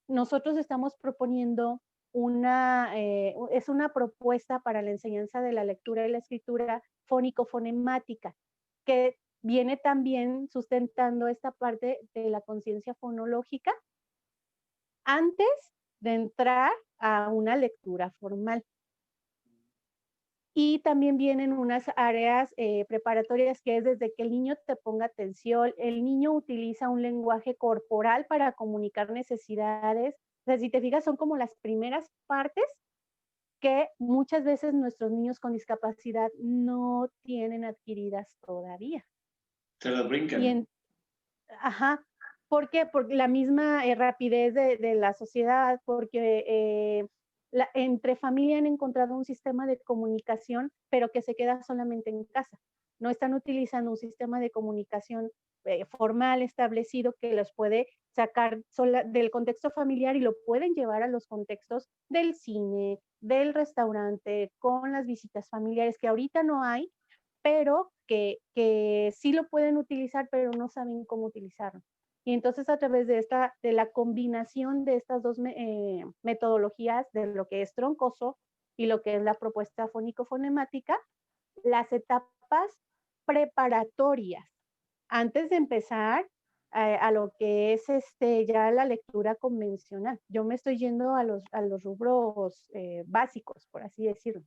nosotros estamos proponiendo es una propuesta para la enseñanza de la lectura y la escritura fónico-fonemática, que viene también sustentando esta parte de la conciencia fonológica antes de entrar a una lectura formal. Y también vienen unas áreas preparatorias que es desde que el niño te ponga atención, el niño utiliza un lenguaje corporal para comunicar necesidades. O sea, si te fijas, son como las primeras partes que muchas veces nuestros niños con discapacidad no tienen adquiridas todavía. Se las Y brincan. en, ajá, ¿por qué? Por la misma rapidez de la sociedad, porque entre familia han encontrado un sistema de comunicación, pero que se queda solamente en casa. No están utilizando un sistema de comunicación formal, establecido, que los puede sacar del contexto familiar y lo pueden llevar a los contextos del cine, del restaurante, con las visitas familiares, que ahorita no hay, pero que sí lo pueden utilizar, pero no saben cómo utilizarlo. Y entonces a través de la combinación de estas dos metodologías, de lo que es troncoso y lo que es la propuesta fónico-fonemática, las etapas preparatorias, antes de empezar a lo que es ya la lectura convencional. Yo me estoy yendo a los rubros básicos, por así decirlo.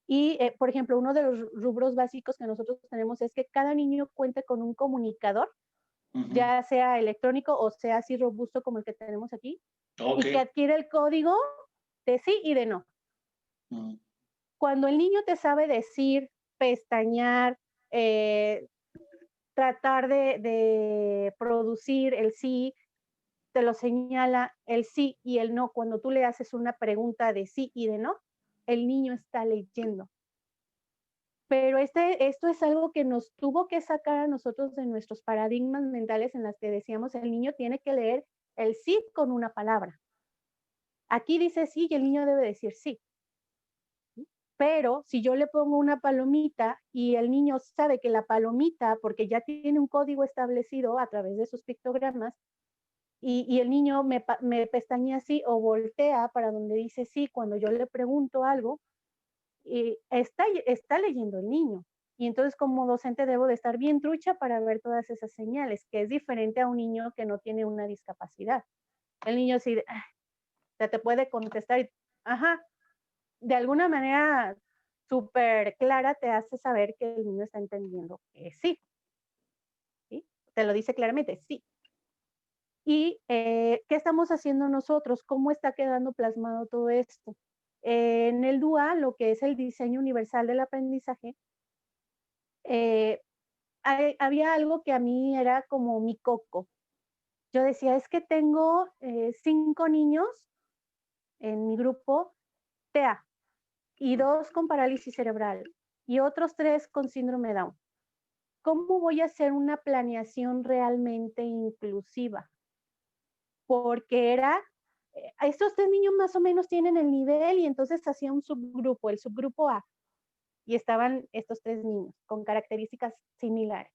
Y, por ejemplo, uno de los rubros básicos que nosotros tenemos es que cada niño cuente con un comunicador, Ujú. ya sea electrónico o sea así robusto como el que tenemos aquí, Ok. y que adquiere el código de sí y de no. Ujú. Cuando el niño te sabe decir, pestañear, eh, tratar de producir el sí, te lo señala el sí y el no. Cuando tú le haces una pregunta de sí y de no, el niño está leyendo. Pero esto es algo que nos tuvo que sacar a nosotros de nuestros paradigmas mentales en las que decíamos el niño tiene que leer el sí con una palabra. Aquí dice sí y el niño debe decir sí. Pero si yo le pongo una palomita y el niño sabe que la palomita, porque ya tiene un código establecido a través de sus pictogramas, y el niño me pestañea así o voltea para donde dice sí cuando yo le pregunto algo, y está leyendo el niño. Y entonces como docente debo de estar bien trucha para ver todas esas señales, que es diferente a un niño que no tiene una discapacidad. El niño sí, o sea, te puede contestar y, ajá, de alguna manera súper clara te hace saber que el niño está entendiendo que sí, ¿sí? Te lo dice claramente, sí. ¿Y qué estamos haciendo nosotros? ¿Cómo está quedando plasmado todo esto? En el DUA, lo que es el diseño universal del aprendizaje, eh, había algo que a mí era como mi coco. Yo decía, es que tengo 5 niños en mi grupo TEA y 2 con parálisis cerebral y otros 3 con síndrome Down. ¿Cómo voy a hacer una planeación realmente inclusiva? Porque estos 3 niños más o menos tienen el nivel y entonces hacía un subgrupo, el subgrupo A, y estaban estos 3 niños con características similares.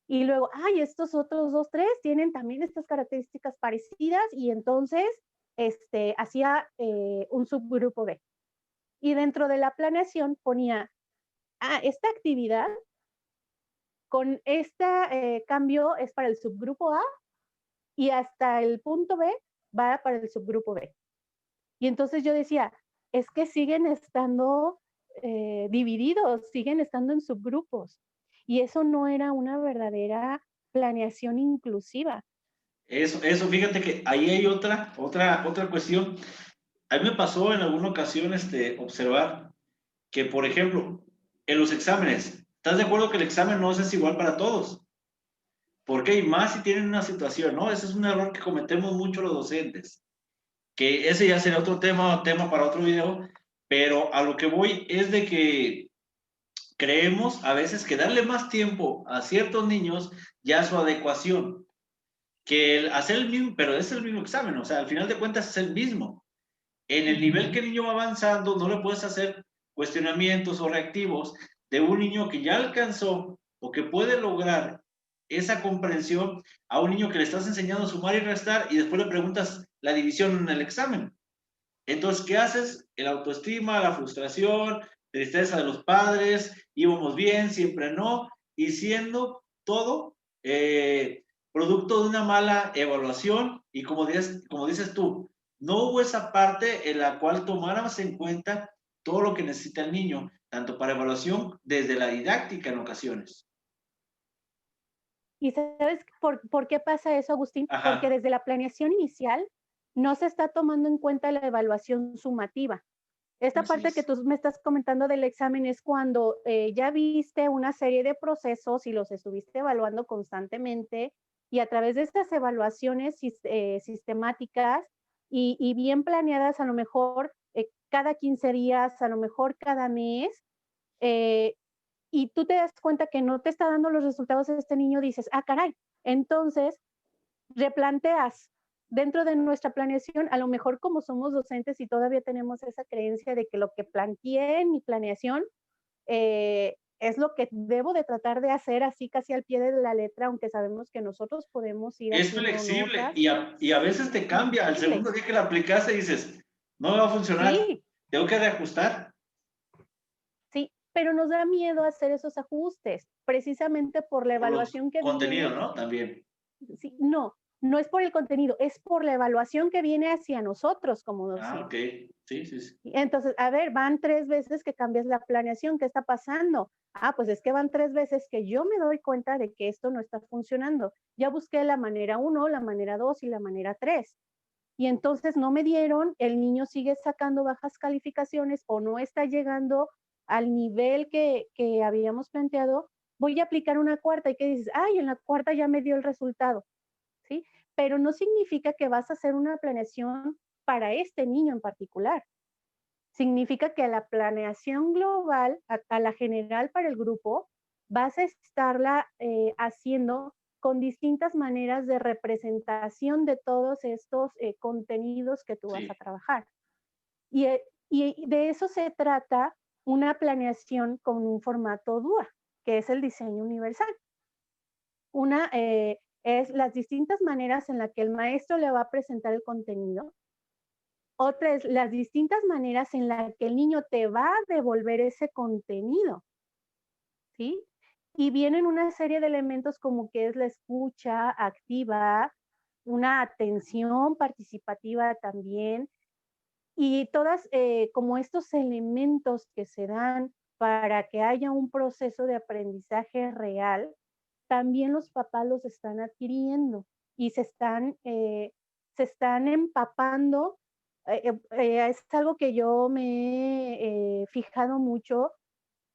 Y luego, ay, estos otros 2, 3 tienen también estas características parecidas y entonces hacía un subgrupo B. Y dentro de la planeación ponía, esta actividad con este cambio es para el subgrupo A y hasta el punto B va para el subgrupo B. Y entonces yo decía, es que siguen estando divididos, siguen estando en subgrupos. Y eso no era una verdadera planeación inclusiva. Fíjate que ahí hay otra cuestión. A mí me pasó en alguna ocasión observar que, por ejemplo, en los exámenes, ¿estás de acuerdo que el examen no es igual para todos? Porque hay más si tienen una situación, ¿no? Ese es un error que cometemos mucho los docentes, que ese ya sería otro tema para otro video, pero a lo que voy es de que creemos a veces que darle más tiempo a ciertos niños ya su adecuación, que el hacer el mismo, pero es el mismo examen, o sea, al final de cuentas es el mismo. En el nivel que el niño va avanzando, no le puedes hacer cuestionamientos o reactivos de un niño que ya alcanzó o que puede lograr esa comprensión a un niño que le estás enseñando a sumar y restar y después le preguntas la división en el examen. Entonces, ¿qué haces? El autoestima, la frustración, tristeza de los padres, íbamos bien, siempre no, y siendo todo producto de una mala evaluación y como dices tú, no hubo esa parte en la cual tomáramos en cuenta todo lo que necesita el niño, tanto para evaluación desde la didáctica en ocasiones. ¿Y sabes por qué pasa eso, Agustín? Porque Ajá. desde la planeación inicial no se está tomando en cuenta la evaluación sumativa. Esta Así parte que es. tú me estás comentando del examen es cuando ya viste una serie de procesos y los estuviste evaluando constantemente y a través de estas evaluaciones sistemáticas y bien planeadas, a lo mejor cada 15 días, a lo mejor cada mes, eh, y tú te das cuenta que no te está dando los resultados de este niño, dices, caray, entonces replanteas dentro de nuestra planeación, a lo mejor como somos docentes y todavía tenemos esa creencia de que lo que planteé en mi planeación es lo que debo de tratar de hacer así casi al pie de la letra, aunque sabemos que nosotros podemos ir Es haciendo flexible notas. y a veces te cambia. Al Flexible. segundo día que la aplicaste dices, no me va a funcionar, Sí, tengo que reajustar. sí, pero nos da miedo hacer esos ajustes, precisamente por la Por los evaluación que contenidos, viene. ¿no? También. Sí, no, no es por el contenido, es por la evaluación que viene hacia nosotros como Ah, ok. docentes. Sí, sí, sí. Entonces, a ver, van 3 veces que cambias la planeación, ¿qué está pasando? Pues es que van 3 veces que yo me doy cuenta de que esto no está funcionando. Ya busqué la manera 1, la manera 2 y la manera 3. Y entonces no me dieron, el niño sigue sacando bajas calificaciones o no está llegando al nivel que habíamos planteado, voy a aplicar una cuarta y que dices, en la cuarta ya me dio el resultado, ¿sí? Pero no significa que vas a hacer una planeación para este niño en particular. Significa que a la planeación global, a la general para el grupo, vas a estarla haciendo con distintas maneras de representación de todos estos contenidos que tú vas a Sí. trabajar. Y, y de eso se trata una planeación con un formato DUA, que es el diseño universal. es las distintas maneras en las que el maestro le va a presentar el contenido. Otra es las distintas maneras en las que el niño te va a devolver ese contenido, ¿sí? Y vienen una serie de elementos como que es la escucha activa, una atención participativa también, y todas como estos elementos que se dan para que haya un proceso de aprendizaje real, también los papás los están adquiriendo y se están empapando. Es algo que yo me he fijado mucho,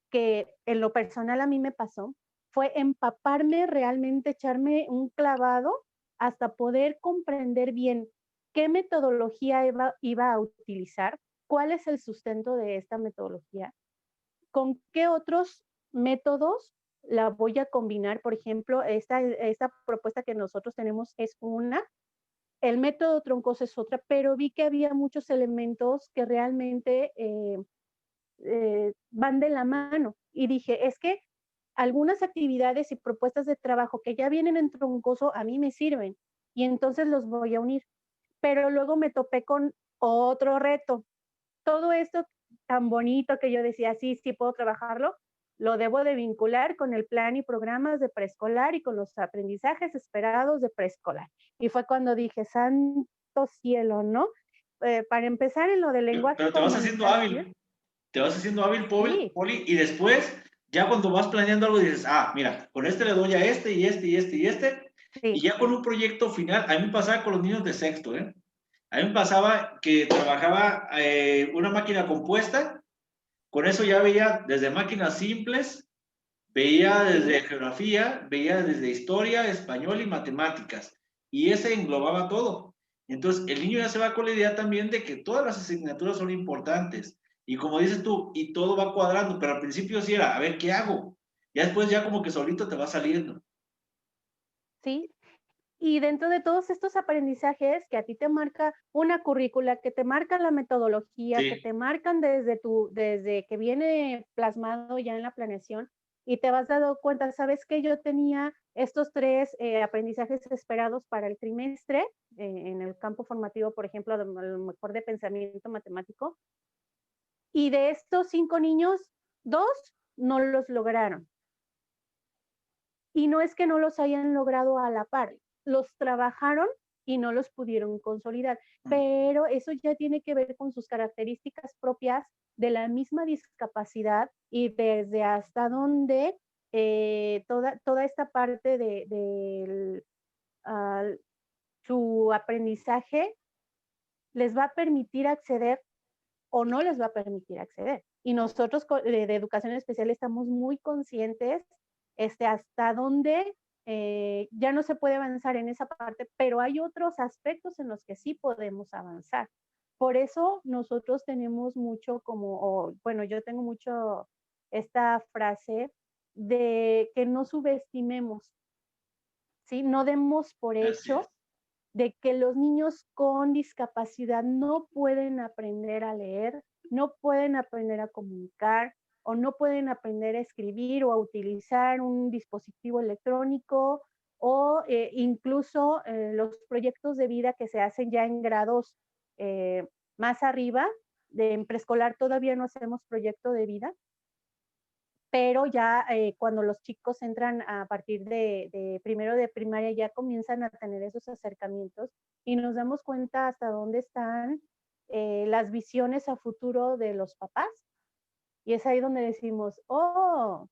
que en lo personal a mí me pasó, fue empaparme realmente, echarme un clavado hasta poder comprender bien qué metodología iba a utilizar, cuál es el sustento de esta metodología, con qué otros métodos la voy a combinar. Por ejemplo, esta propuesta que nosotros tenemos es una, el método troncoso es otra, pero vi que había muchos elementos que realmente van de la mano. Y dije, es que algunas actividades y propuestas de trabajo que ya vienen en troncoso a mí me sirven y entonces los voy a unir. Pero luego me topé con otro reto. Todo esto tan bonito que yo decía, sí, sí puedo trabajarlo, lo debo de vincular con el plan y programas de preescolar y con los aprendizajes esperados de preescolar. Y fue cuando dije, santo cielo, ¿no? Para empezar en lo del lenguaje Pero te vas haciendo comunicación, hábil. Te vas haciendo hábil, sí, Poli, y después, ya cuando vas planeando algo, dices, ah, mira, con este le doy a este y este y este y este, y sí, ya con un proyecto final, a mí me pasaba con los niños de sexto, ¿eh? A mí me pasaba que trabajaba una máquina compuesta, con eso ya veía desde máquinas simples, veía desde sí, geografía, veía desde historia, español y matemáticas, y ese englobaba todo. Entonces, el niño ya se va con la idea también de que todas las asignaturas son importantes. Y como dices tú, y todo va cuadrando, pero al principio sí era, a ver, ¿qué hago? Ya después ya como que solito te va saliendo. sí. Y dentro de todos estos aprendizajes que a ti te marca una currícula, que te marca la metodología, que Sí, te marcan desde que viene plasmado ya en la planeación y te vas dando cuenta, ¿sabes qué? Yo tenía estos 3 aprendizajes esperados para el trimestre, en el campo formativo, por ejemplo, a lo mejor de pensamiento matemático, y de estos 5 niños, 2 no los lograron. Y no es que no los hayan logrado a la par, los trabajaron y no los pudieron consolidar, pero eso ya tiene que ver con sus características propias de la misma discapacidad y desde hasta dónde toda esta parte de uh, su aprendizaje les va a permitir acceder o no les va a permitir acceder. Y nosotros de educación especial estamos muy conscientes hasta dónde ya no se puede avanzar en esa parte, pero hay otros aspectos en los que sí podemos avanzar. Por eso nosotros tenemos mucho bueno, yo tengo mucho esta frase de que no subestimemos, ¿sí? No demos por así es. hecho de que los niños con discapacidad no pueden aprender a leer, no pueden aprender a comunicar o no pueden aprender a escribir o a utilizar un dispositivo electrónico o incluso los proyectos de vida que se hacen ya en grados más arriba. En preescolar todavía no hacemos proyecto de vida, pero ya cuando los chicos entran a partir de primero de primaria ya comienzan a tener esos acercamientos y nos damos cuenta hasta dónde están las visiones a futuro de los papás. Y es ahí donde decimos, oh,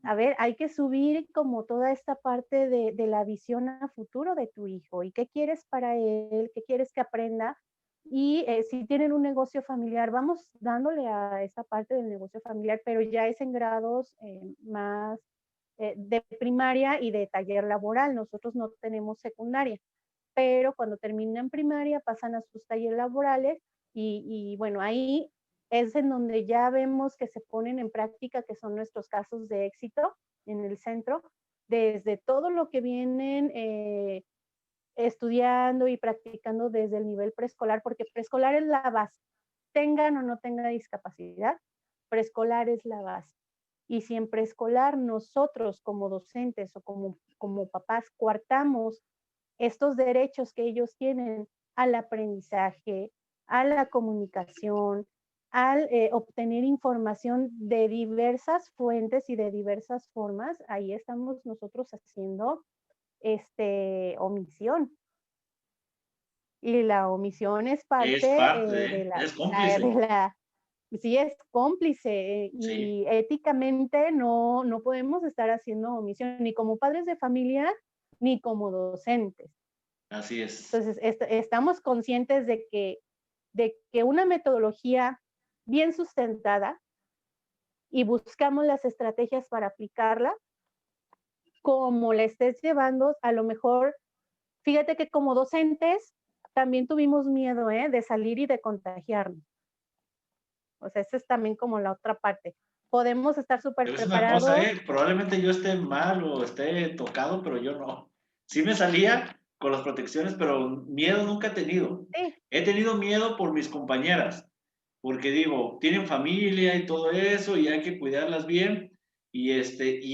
a ver, hay que subir como toda esta parte de la visión a futuro de tu hijo y qué quieres para él, qué quieres que aprenda. Y si tienen un negocio familiar, vamos dándole a esta parte del negocio familiar, pero ya es en grados más de primaria y de taller laboral. Nosotros no tenemos secundaria, pero cuando terminan primaria pasan a sus talleres laborales y bueno, ahí es en donde ya vemos que se ponen en práctica, que son nuestros casos de éxito en el centro, desde todo lo que vienen estudiando y practicando desde el nivel preescolar, porque preescolar es la base, tengan o no tengan discapacidad, preescolar es la base. Y si en preescolar nosotros como docentes o como papás coartamos estos derechos que ellos tienen al aprendizaje, a la comunicación, al obtener información de diversas fuentes y de diversas formas, ahí estamos nosotros haciendo omisión. Y la omisión es Es parte parte, de es de cómplice. la, sí es cómplice Sí, y éticamente no podemos estar haciendo omisión, ni como padres de familia, ni como docentes. así es. Entonces, estamos conscientes de que una metodología bien sustentada y buscamos las estrategias para aplicarla, como la estés llevando, a lo mejor, fíjate que como docentes también tuvimos miedo, de salir y de contagiarnos. O sea, esa es también como la otra parte. Podemos estar súper Pero es una cosa, preparados. probablemente yo esté mal o esté tocado, pero yo no. Sí me salía con las protecciones, pero miedo nunca he tenido. Sí, He tenido miedo por mis compañeras, porque digo, tienen familia y todo eso y hay que cuidarlas bien y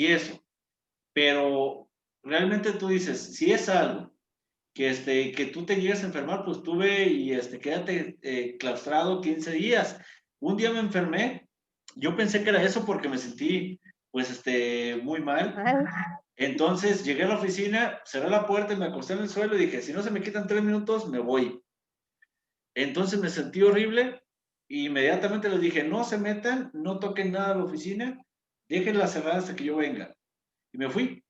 eso. Pero realmente tú dices, si es algo que tú te llegas a enfermar, pues tuve y quédate claustrado 15 días. Un día me enfermé, yo pensé que era eso porque me sentí pues muy mal. mal. Entonces llegué a la oficina, cerré la puerta y me acosté en el suelo y dije, si no se me quitan 3 minutos, me voy. Entonces me sentí horrible y inmediatamente les dije, no se metan, no toquen nada a la oficina, déjenla cerrada hasta que yo venga. Y me fui.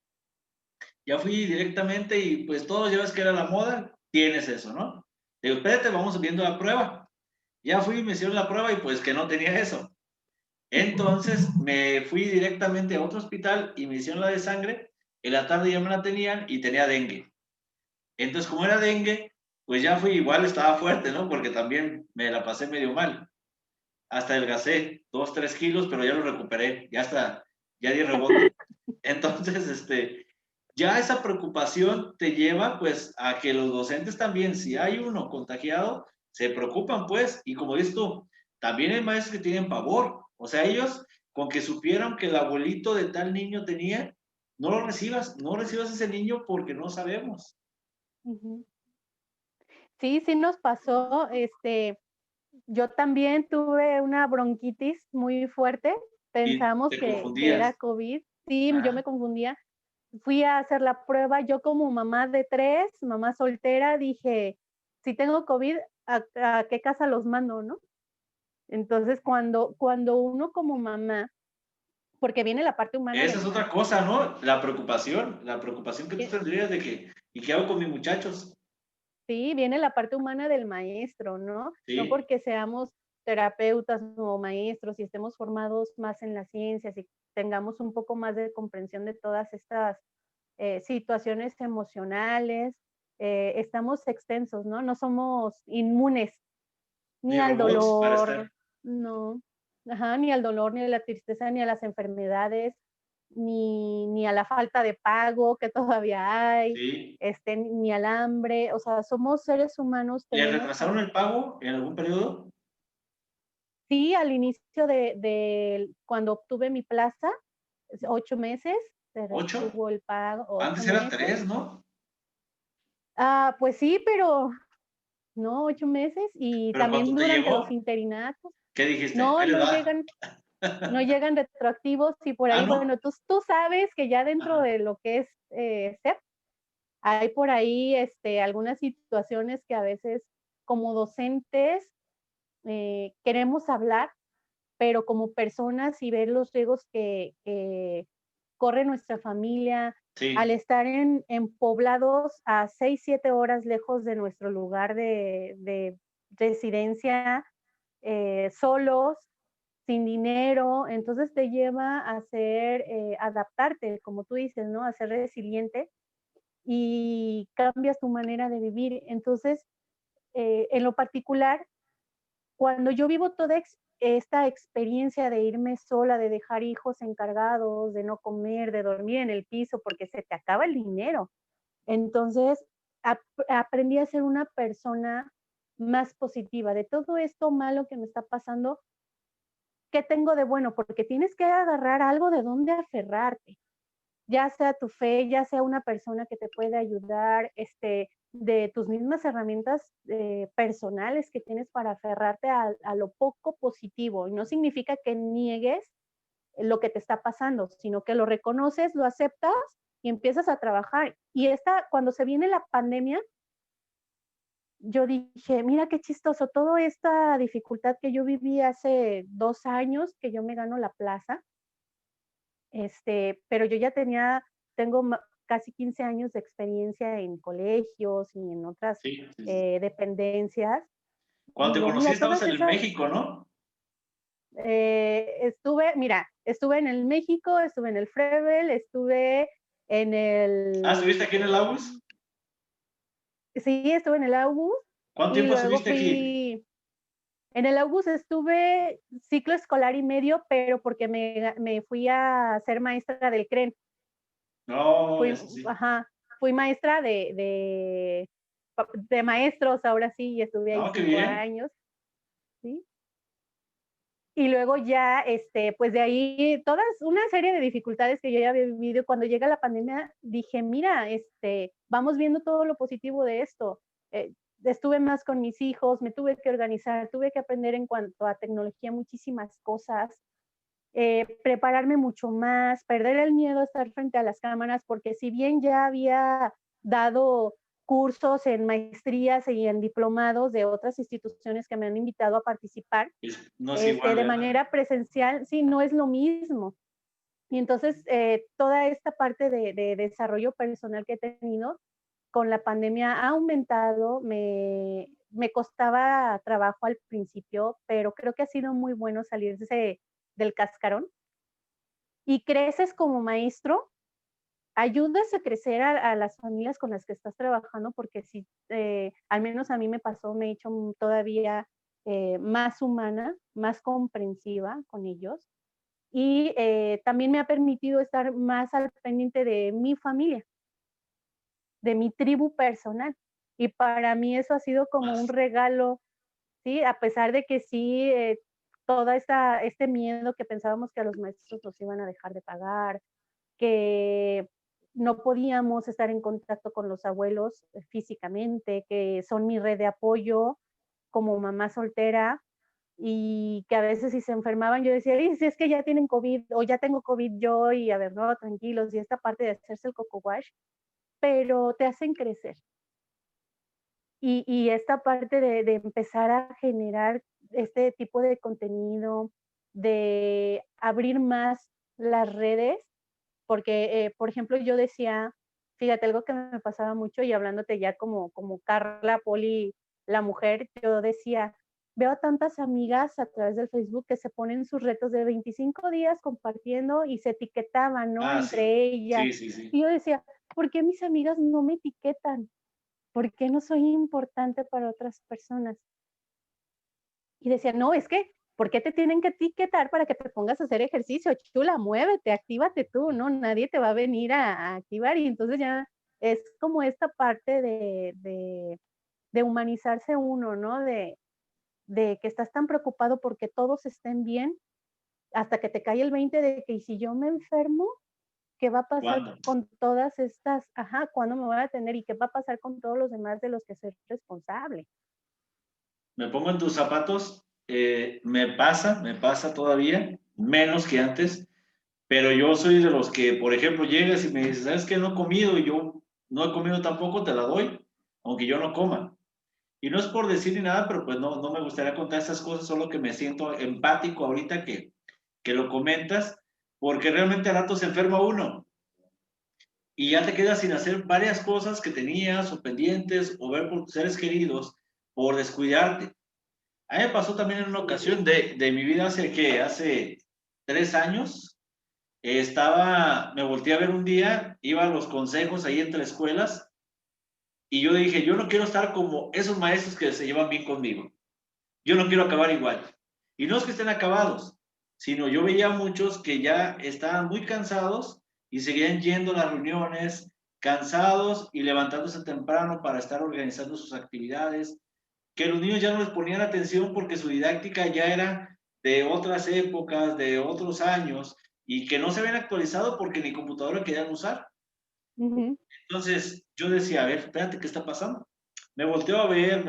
Ya fui directamente y pues todos ya ves que era la moda, tienes eso, ¿no? Digo, espérate, vamos viendo la prueba. Ya fui, me hicieron la prueba y pues que no tenía eso. Entonces me fui directamente a otro hospital y me hicieron la de sangre. En la tarde ya me la tenían y tenía dengue. Entonces, como era dengue, pues ya fui, igual estaba fuerte, ¿no? Porque también me la pasé medio mal. Hasta adelgacé 2, 3 kilos, pero ya lo recuperé, ya está, ya di rebote. Entonces, ya esa preocupación te lleva pues a que los docentes también, si hay uno contagiado, se preocupan pues, y como dices tú, también hay maestros que tienen pavor, o sea, ellos con que supieron que el abuelito de tal niño tenía, no lo recibas, no recibas ese niño porque no sabemos. Ujú. Sí, sí nos pasó, yo también tuve una bronquitis muy fuerte, Y pensamos te que era confundías. COVID. Sí, yo me Ajá. confundía. Fui a hacer la prueba, yo como mamá de 3, mamá soltera, dije: "Si tengo COVID, ¿a qué casa los mando?", ¿no? Entonces, cuando uno como mamá, porque viene la parte humana Esa del es otra maestro, cosa, ¿no? La preocupación que tú tendrías de que, ¿y qué hago con mis muchachos? sí, viene la parte humana del maestro, ¿no? No Sí, porque seamos terapeutas o maestros y estemos formados más en las ciencias y tengamos un poco más de comprensión de todas estas situaciones emocionales, estamos extensos, ¿no? No somos inmunes ni ni al robots para dolor, estar. no, ajá, ni al dolor, ni a la tristeza, ni a las enfermedades, ni a la falta de pago que todavía hay, Sí. ni al hambre, o sea, somos seres humanos, ¿Le tenemos retrasaron el pago en algún periodo? sí, al inicio de cuando obtuve mi plaza, 8 meses, se ¿8? retuvo el pago, 8 Antes era meses. 3, ¿no? Pues sí, pero no, 8 meses y Pero también cuando te durante los llegó, interinatos. ¿qué dijiste? No, Ahí les va. no llegan retroactivos y por Ah, ahí, ¿no? bueno, tú sabes que ya dentro Ajá. de lo que es, SEP, hay por ahí, algunas situaciones que a veces como docentes, queremos hablar, pero como personas y ver los riesgos que corre nuestra familia al Sí, estar en poblados a 6 7 horas lejos de nuestro lugar de residencia, solos, sin dinero, entonces te lleva a ser, adaptarte, como tú dices, ¿no? A ser resiliente y cambias tu manera de vivir. Entonces, en lo particular, cuando yo vivo toda esta experiencia de irme sola, de dejar hijos encargados, de no comer, de dormir en el piso porque se te acaba el dinero. Entonces, aprendí a ser una persona más positiva. De todo esto malo que me está pasando, ¿qué tengo de bueno? Porque tienes que agarrar algo de donde aferrarte, ya sea tu fe, ya sea una persona que te puede ayudar, de tus mismas herramientas personales que tienes para aferrarte a lo poco positivo. Y no significa que niegues lo que te está pasando, sino que lo reconoces, lo aceptas y empiezas a trabajar. Y cuando se viene la pandemia, yo dije, mira qué chistoso, toda esta dificultad que yo viví hace 2 años, que yo me gano la plaza, pero yo ya tengo casi 15 años de experiencia en colegios y en otras Sí, sí, sí. dependencias. Cuando te Digo, conocí mira, estabas todas en el esas, México, ¿no? estuve en el México, estuve en el Frevel, estuve en Ah, ¿estuviste el, aquí en el Agus? sí, estuve en el August ¿Cuánto y tiempo luego estuviste aquí? en el August estuve ciclo escolar y medio, pero porque me fui a ser maestra del CREN. No, Fui, eso sí. ajá, fui maestra de maestros, ahora sí, y estuve ahí No, qué 5 bien. años, ¿sí? Y luego ya, pues de ahí, todas una serie de dificultades que yo ya había vivido. Y cuando llega la pandemia, dije: "Mira, vamos viendo todo lo positivo de esto". Estuve más con mis hijos, me tuve que organizar, tuve que aprender en cuanto a tecnología muchísimas cosas, prepararme mucho más, perder el miedo a estar frente a las cámaras, porque si bien ya había dado cursos en maestrías y en diplomados de otras instituciones que me han invitado a participar, No es igual, de ¿verdad? manera presencial, sí, no es lo mismo. Y entonces, toda esta parte de desarrollo personal que he tenido con la pandemia ha aumentado, me costaba trabajo al principio, pero creo que ha sido muy bueno salirse del cascarón y creces como maestro, ayudas a crecer a las familias con las que estás trabajando, porque sí, al menos a mí me pasó, me he hecho todavía más humana, más comprensiva con ellos y también me ha permitido estar más al pendiente de mi familia, de mi tribu personal. Y para mí eso ha sido como un Más. regalo, ¿sí? A pesar de que sí, toda este miedo que pensábamos que a los maestros nos iban a dejar de pagar, que no podíamos estar en contacto con los abuelos físicamente, que son mi red de apoyo como mamá soltera, y que a veces si se enfermaban yo decía: "Y si es que ya tienen COVID o ya tengo COVID yo", y a ver, no, tranquilos, y esta parte de hacerse el coco wash, pero te hacen crecer. Y esta parte de empezar a generar este tipo de contenido, de abrir más las redes, porque, por ejemplo, yo decía, fíjate, algo que me pasaba mucho y hablándote ya como Carla Poli, la mujer, yo decía, veo a tantas amigas a través del Facebook que se ponen sus retos de 25 días compartiendo y se etiquetaban, ¿no? Ah, sí. Entre ellas. Sí, sí, sí. Y yo decía, ¿por qué mis amigas no me etiquetan? ¿Por qué no soy importante para otras personas? Y decía, no, es que, ¿por qué te tienen que etiquetar para que te pongas a hacer ejercicio? Chula, muévete, actívate tú, ¿no? Nadie te va a venir a activar. Y entonces ya es como esta parte de humanizarse uno, ¿no? De que estás tan preocupado porque todos estén bien, hasta que te cae el 20 de que, ¿y si yo me enfermo? ¿Qué va a pasar ¿Cuándo? con todas estas? Ajá, ¿cuándo me voy a atender? ¿Y qué va a pasar con todos los demás de los que soy responsable? Me pongo en tus zapatos, me pasa todavía, menos que antes, pero yo soy de los que, por ejemplo, llegas y me dices, ¿sabes qué? No he comido y yo no he comido tampoco, te la doy, aunque yo no coma. Y no es por decir ni nada, pero pues no me gustaría contar estas cosas, solo que me siento empático ahorita que lo comentas, porque realmente a rato se enferma uno y ya te quedas sin hacer varias cosas que tenías o pendientes o ver por tus seres queridos por descuidarte. A mí me pasó también en una ocasión de mi vida hace 3 años. Me volteé a ver un día, iba a los consejos ahí entre escuelas y yo dije, yo no quiero estar como esos maestros que se llevan bien conmigo. Yo no quiero acabar igual. Y no es que estén acabados, sino yo veía muchos que ya estaban muy cansados y seguían yendo a las reuniones, cansados y levantándose temprano para estar organizando sus actividades, que los niños ya no les ponían atención porque su didáctica ya era de otras épocas, de otros años, y que no se habían actualizado porque ni computadora querían usar. Entonces yo decía, a ver, espérate, ¿qué está pasando? Me volteo a ver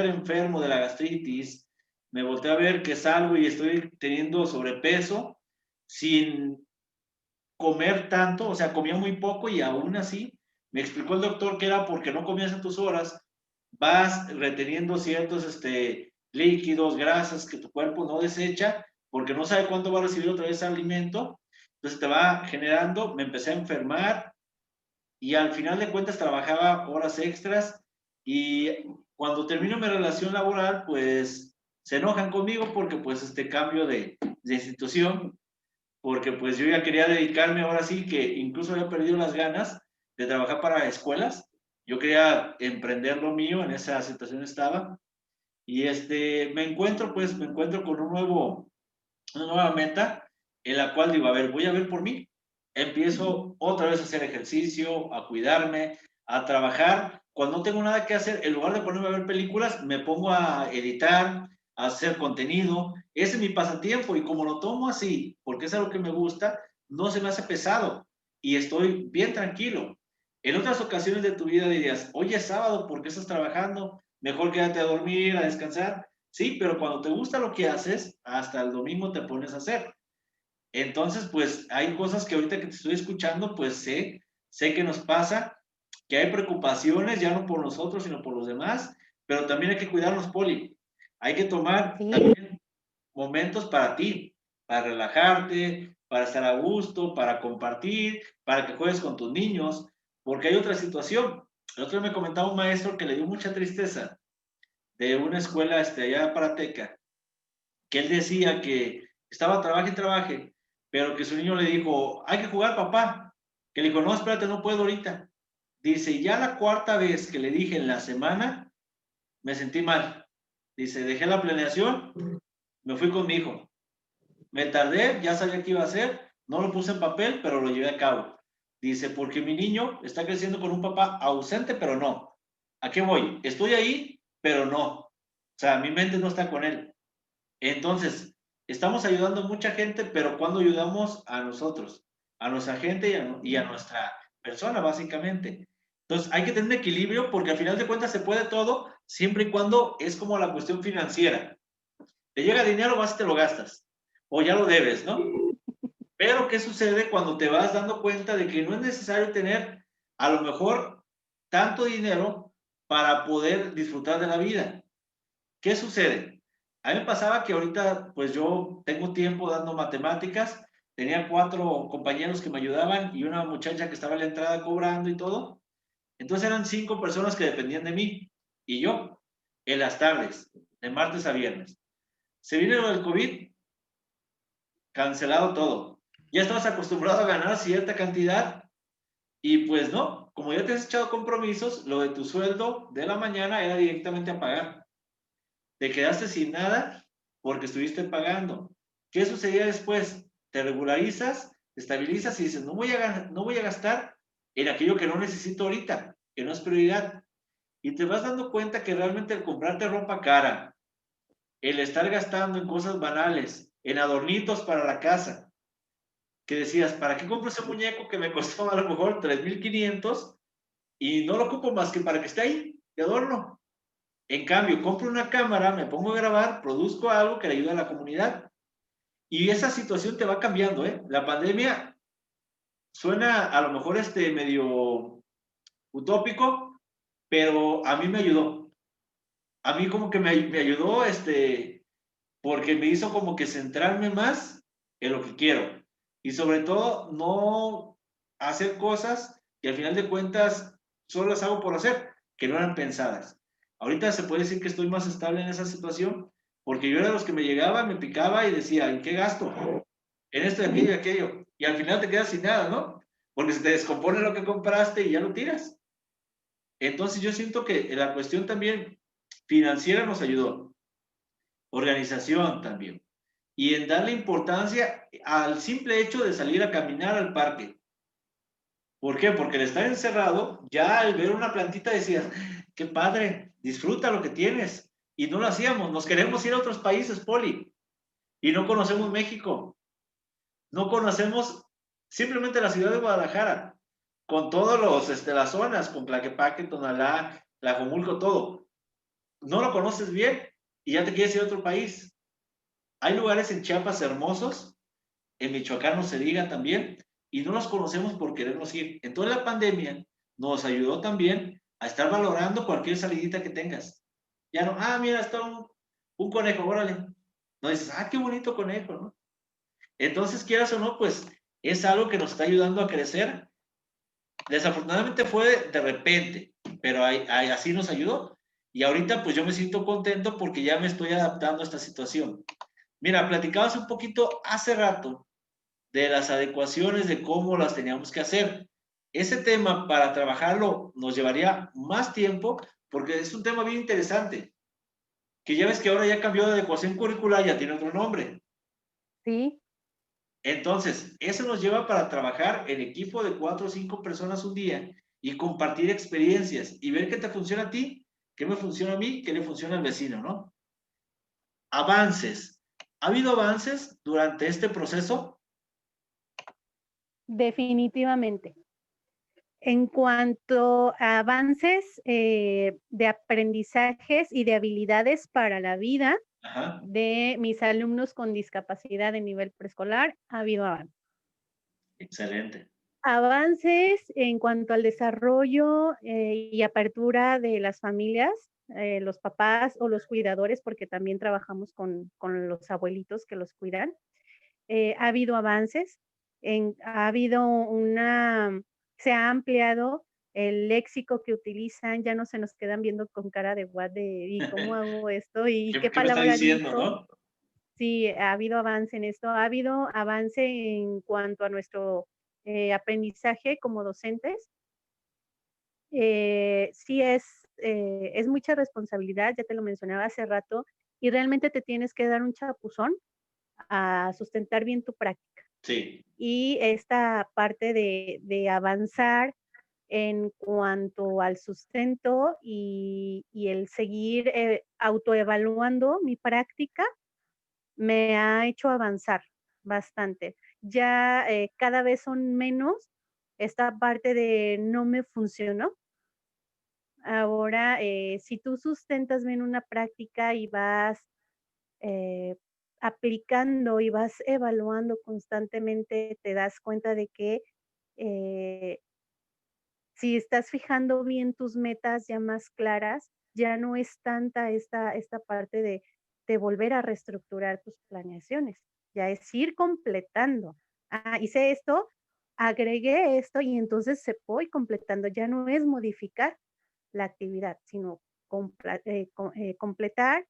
enfermo de la gastritis, me volteo a ver que salgo y estoy teniendo sobrepeso sin comer tanto, o sea, comía muy poco y aún así me explicó el doctor que era porque no comías a tus horas, vas reteniendo ciertos líquidos, grasas que tu cuerpo no desecha porque no sabe cuándo va a recibir otra vez el alimento, entonces te va generando, me empecé a enfermar y al final de cuentas trabajaba horas extras y cuando termino mi relación laboral, pues se enojan conmigo porque pues cambio de institución, porque pues yo ya quería dedicarme ahora sí que incluso había perdido las ganas de trabajar para escuelas. Yo quería emprender lo mío, en esa situación estaba. Y me encuentro con una nueva meta en la cual digo, a ver, voy a ver por mí. Empiezo otra vez a hacer ejercicio, a cuidarme, a trabajar. Cuando no tengo nada que hacer, en lugar de ponerme a ver películas, me pongo a editar, a hacer contenido. Ese es mi pasatiempo y como lo tomo así, porque es algo que me gusta, no se me hace pesado y estoy bien tranquilo. En otras ocasiones de tu vida dirías, oye, es sábado, ¿por qué estás trabajando? Mejor quédate a dormir, a descansar. Sí, pero cuando te gusta lo que haces, hasta el domingo te pones a hacer. Entonces, pues hay cosas que ahorita que te estoy escuchando, pues sé que nos pasa, que hay preocupaciones, ya no por nosotros, sino por los demás, pero también hay que cuidarnos, Poli. Hay que tomar Sí, también momentos para ti, para relajarte, para estar a gusto, para compartir, para que juegues con tus niños, porque hay otra situación. El otro día me comentaba un maestro que le dio mucha tristeza de una escuela allá para Teca, que él decía que estaba trabaje y trabaje, pero que su niño le dijo, hay que jugar, papá. Que le dijo, no, espérate, no puedo ahorita. Dice, ya la cuarta vez que le dije en la semana, me sentí mal. Dice, dejé la planeación, me fui con mi hijo. Me tardé, ya sabía qué iba a hacer, no lo puse en papel, pero lo llevé a cabo. Dice, porque mi niño está creciendo con un papá ausente, pero no. ¿A qué voy? Estoy ahí, pero no. O sea, mi mente no está con él. Entonces, estamos ayudando a mucha gente, pero cuando ayudamos a nosotros, a nuestra gente y a nuestra persona, básicamente. Entonces, hay que tener un equilibrio porque al final de cuentas se puede todo, siempre y cuando es como la cuestión financiera. Te llega dinero, vas y te lo gastas, o ya lo debes, ¿no? Pero, ¿qué sucede cuando te vas dando cuenta de que no es necesario tener a lo mejor tanto dinero para poder disfrutar de la vida? ¿Qué sucede? A mí me pasaba que ahorita, pues yo tengo tiempo dando matemáticas, tenía 4 compañeros que me ayudaban y una muchacha que estaba en la entrada cobrando y todo. Entonces eran 5 personas que dependían de mí y yo en las tardes, de martes a viernes. Se vino lo del COVID, cancelado todo. Ya estabas acostumbrado a ganar cierta cantidad y pues no, como ya te has echado compromisos, lo de tu sueldo de la mañana era directamente a pagar. Te quedaste sin nada porque estuviste pagando. ¿Qué sucedía después? Te regularizas, te estabilizas y dices, no voy a gastar en aquello que no necesito ahorita, que no es prioridad. Y te vas dando cuenta que realmente el comprarte ropa cara, el estar gastando en cosas banales, en adornitos para la casa, que decías, ¿para qué compro ese muñeco que me costó a lo mejor 3,500 y no lo ocupo más que para que esté ahí, de adorno? En cambio, compro una cámara, me pongo a grabar, produzco algo que le ayuda a la comunidad. Y esa situación te va cambiando, ¿eh? La pandemia suena a lo mejor medio utópico, pero a mí me ayudó. A mí como que me ayudó, porque me hizo como que centrarme más en lo que quiero. Y sobre todo, no hacer cosas que al final de cuentas solo las hago por hacer, que no eran pensadas. Ahorita se puede decir que estoy más estable en esa situación, porque yo era de los que me llegaba, me picaba y decía, ¿en qué gasto? En esto, y aquello, y aquello. Y al final te quedas sin nada, ¿no? Porque se te descompone lo que compraste y ya lo tiras. Entonces yo siento que la cuestión también financiera nos ayudó, organización también, y en darle importancia al simple hecho de salir a caminar al parque. ¿Por qué? Porque al estar encerrado, ya al ver una plantita decías, qué padre, disfruta lo que tienes. Y no lo hacíamos, nos queremos ir a otros países, Poli. y no conocemos México, no conocemos simplemente la ciudad de Guadalajara, con todos las zonas, con Tlaquepaque, Tonalá, Tlajomulco, todo. No lo conoces bien y ya te quieres ir a otro país. Hay lugares en Chiapas hermosos, en Michoacán no se diga también, y no los conocemos por querernos ir. Entonces la pandemia nos ayudó también a estar valorando cualquier salidita que tengas. Ya no, mira, está un conejo, órale. No dices, qué bonito conejo, ¿no? Entonces, quieras o no, pues es algo que nos está ayudando a crecer. Desafortunadamente fue de repente, pero así nos ayudó. Y ahorita pues yo me siento contento porque ya me estoy adaptando a esta situación. Mira, platicabas un poquito hace rato de las adecuaciones, de cómo las teníamos que hacer. Ese tema para trabajarlo nos llevaría más tiempo porque es un tema bien interesante, que ya ves que ahora ya cambió de adecuación curricular, ya tiene otro nombre. Sí. Entonces, eso nos lleva para trabajar en equipo de 4 o 5 personas un día y compartir experiencias y ver qué te funciona a ti, qué me funciona a mí, qué le funciona al vecino, ¿no? Avances. ¿Ha habido avances durante este proceso? Definitivamente. En cuanto a avances de aprendizajes y de habilidades para la vida Ajá, de mis alumnos con discapacidad de nivel preescolar, ha habido avances. excelente. Avances en cuanto al desarrollo y apertura de las familias, los papás o los cuidadores, porque también trabajamos con los abuelitos que los cuidan. Ha habido avances, ha habido se ha ampliado el léxico que utilizan, ya no se nos quedan viendo con cara de what de ¿y cómo hago esto? ¿Y qué Qué me está palabra diciendo, dijo? no? Sí, ha habido avance en esto, ha habido avance en cuanto a nuestro aprendizaje como docentes. Sí es mucha responsabilidad, ya te lo mencionaba hace rato, y realmente te tienes que dar un chapuzón a sustentar bien tu práctica. Sí, Y esta parte de avanzar en cuanto al sustento y el seguir, autoevaluando mi práctica, me ha hecho avanzar bastante. Ya, cada vez son menos esta parte de no me funcionó. Ahora, si tú sustentas bien una práctica y vas, eh, aplicando y vas evaluando constantemente, te das cuenta de que, eh, si estás fijando bien tus metas ya más claras, ya no es tanta esta parte de volver a reestructurar tus planeaciones, ya es ir completando. Hice esto, agregué esto y entonces se voy completando, ya no es modificar la actividad, sino completar,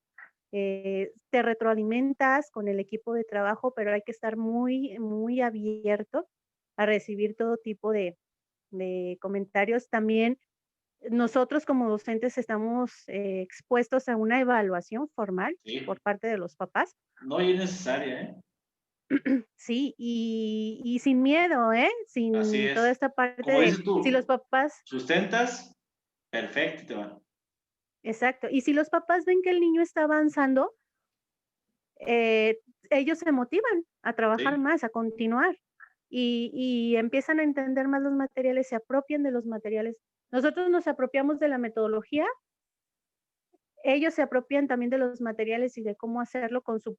te retroalimentas con el equipo de trabajo, pero hay que estar muy, muy abierto a recibir todo tipo de comentarios. También nosotros como docentes estamos expuestos a una evaluación formal por sí. parte de los papás. No, y es necesaria, ¿eh? Sí, y sin miedo, ¿eh? Así Sin toda es. esta parte Como de dices si los tú, papás, sustentas, perfecto, te va. exacto, y si los papás ven que el niño está avanzando, eh, ellos se motivan a trabajar Sí, más, a continuar, y empiezan a entender más los materiales, se apropian de los materiales. Nosotros nos apropiamos de la metodología, ellos se apropian también de los materiales y de cómo hacerlo con su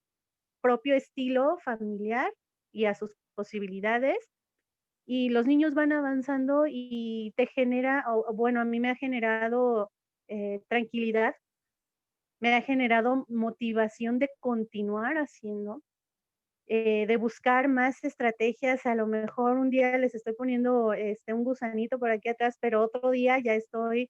propio estilo familiar y a sus posibilidades, y los niños van avanzando y te genera, o bueno, a mí me ha generado, tranquilidad, me ha generado motivación de continuar haciendo, de buscar más estrategias. A lo mejor un día les estoy poniendo, un gusanito por aquí atrás, pero otro día ya estoy,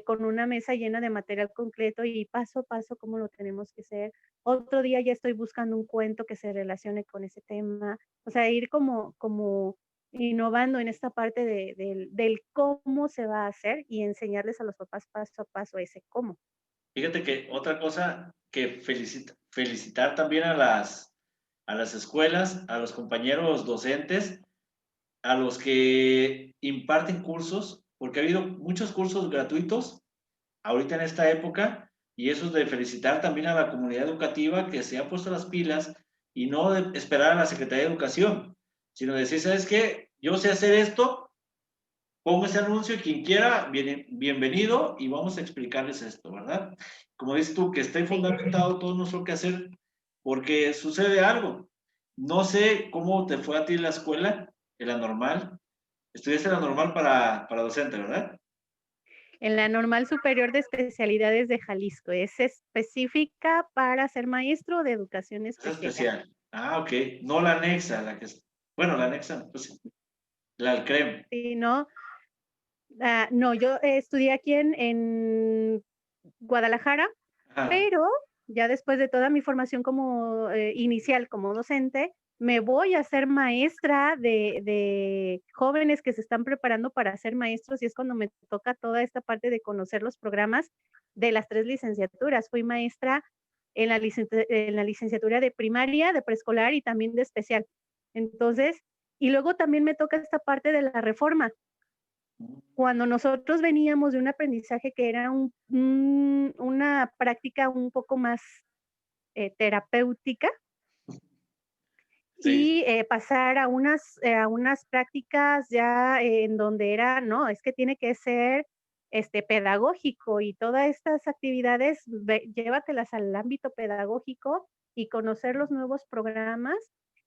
con una mesa llena de material concreto y paso a paso cómo lo tenemos que hacer. Otro día ya estoy buscando un cuento que se relacione con ese tema. O sea, ir como innovando en esta parte del cómo se va a hacer y enseñarles a los papás paso a paso ese cómo. fíjate que otra cosa que felicitar también a las escuelas, a los compañeros docentes, a los que imparten cursos, porque ha habido muchos cursos gratuitos ahorita en esta época, y eso es de felicitar también a la comunidad educativa que se ha puesto las pilas y no esperar a la Secretaría de Educación, sino decir, ¿sabes qué? Yo sé hacer esto, pongo ese anuncio y quien quiera, bienvenido y vamos a explicarles esto, ¿verdad? Como dices tú, que esté fundamentado todo nuestro quehacer, porque sucede algo. No sé cómo te fue a ti en la escuela, en la normal. Estudiaste en la normal para docente, ¿verdad? En la Normal Superior de Especialidades de Jalisco. Es específica para ser maestro de educación Es especial. especial. Ah, ok. No la anexa, la que es. Bueno, la anexa, pues la del CREM. Sí, no, no, yo estudié aquí en Guadalajara, Ajá. pero ya después de toda mi formación como inicial como docente, me voy a ser maestra de jóvenes que se están preparando para ser maestros y es cuando me toca toda esta parte de conocer los programas de las 3 licenciaturas. Fui maestra en la licenciatura de primaria, de preescolar y también de especial. Entonces, y luego también me toca esta parte de la reforma. Cuando nosotros veníamos de un aprendizaje que era una práctica un poco más, terapéutica Sí. y, pasar a unas prácticas ya en donde era, no, es que tiene que ser, pedagógico y todas estas actividades llévatelas al ámbito pedagógico y conocer los nuevos programas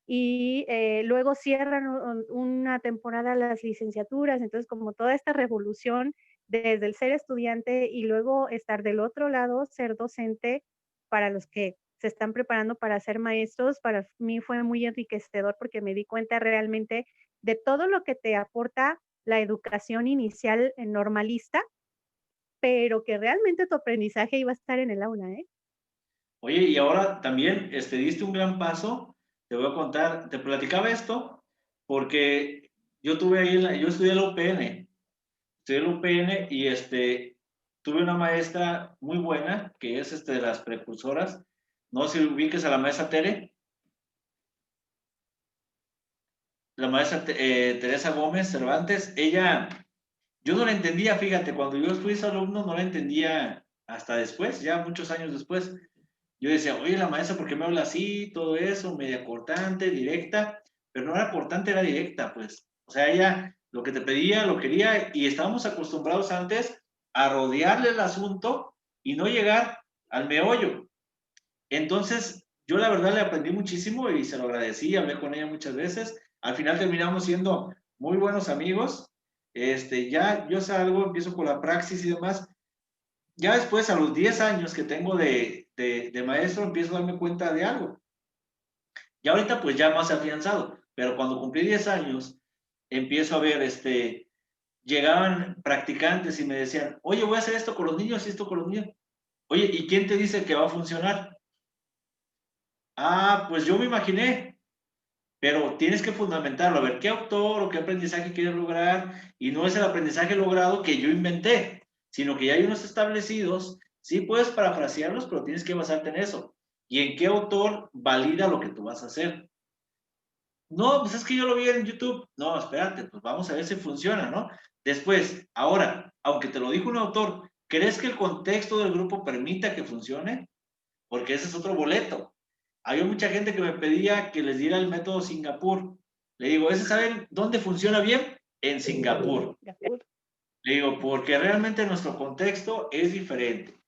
y, luego cierran una temporada las licenciaturas. Entonces, como toda esta revolución desde el ser estudiante y luego estar del otro lado, ser docente para los que se están preparando para ser maestros, para mí fue muy enriquecedor porque me di cuenta realmente de todo lo que te aporta la educación inicial normalista, pero que realmente tu aprendizaje iba a estar en el aula, ¿eh? Oye, y ahora también diste un gran paso. Te voy a contar, te platicaba esto porque yo tuve ahí, yo estudié la UPN, estudié la UPN y tuve una maestra muy buena que es de las precursoras. No sé si ubiques a la maestra Tere, la maestra Teresa Gómez Cervantes. Ella, yo no la entendía, fíjate, cuando yo fui su alumno no la entendía hasta después, ya muchos años después. Yo decía, oye, la maestra, ¿por qué me habla así? Todo eso, media cortante, directa, pero no era cortante, era directa, pues. O sea, ella lo que te pedía, lo quería, y estábamos acostumbrados antes a rodearle el asunto y no llegar al meollo. Entonces, yo la verdad le aprendí muchísimo y se lo agradecí, hablé con ella muchas veces. Al final terminamos siendo muy buenos amigos. Ya yo salgo, empiezo con la praxis y demás, ya después, a los 10 años que tengo de maestro, empiezo a darme cuenta de algo. Ya ahorita, pues ya más afianzado, pero cuando cumplí 10 años, empiezo a ver, llegaban practicantes y me decían, oye, voy a hacer esto con los niños y esto con los niños. Oye, ¿y quién te dice que va a funcionar? Ah, pues yo me imaginé, pero tienes que fundamentarlo, a ver qué autor o qué aprendizaje quieres lograr, y no es el aprendizaje logrado que yo inventé, sino que ya hay unos establecidos, sí puedes parafrasearlos, pero tienes que basarte en eso. ¿Y en qué autor valida lo que tú vas a hacer? No, pues es que yo lo vi en YouTube. No, espérate, pues vamos a ver si funciona, ¿no? Después, ahora, aunque te lo dijo un autor, ¿crees que el contexto del grupo permita que funcione? Porque ese es otro boleto. Había mucha gente que me pedía que les diera el método Singapur. Le digo, ¿ese saben dónde funciona bien? En Singapur. Le digo, porque realmente nuestro contexto es diferente.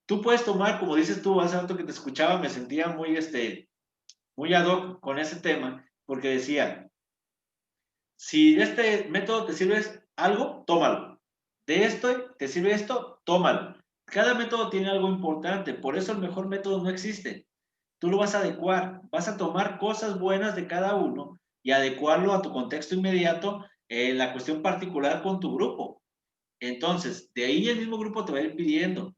Tú puedes tomar, como dices tú, hace rato que te escuchaba, me sentía muy ad hoc con ese tema, porque decía, si este método te sirve algo, tómalo. De esto te sirve esto, tómalo. Cada método tiene algo importante, por eso el mejor método no existe. Tú lo vas a adecuar, vas a tomar cosas buenas de cada uno y adecuarlo a tu contexto inmediato, la cuestión particular con tu grupo. Entonces, de ahí el mismo grupo te va a ir pidiendo.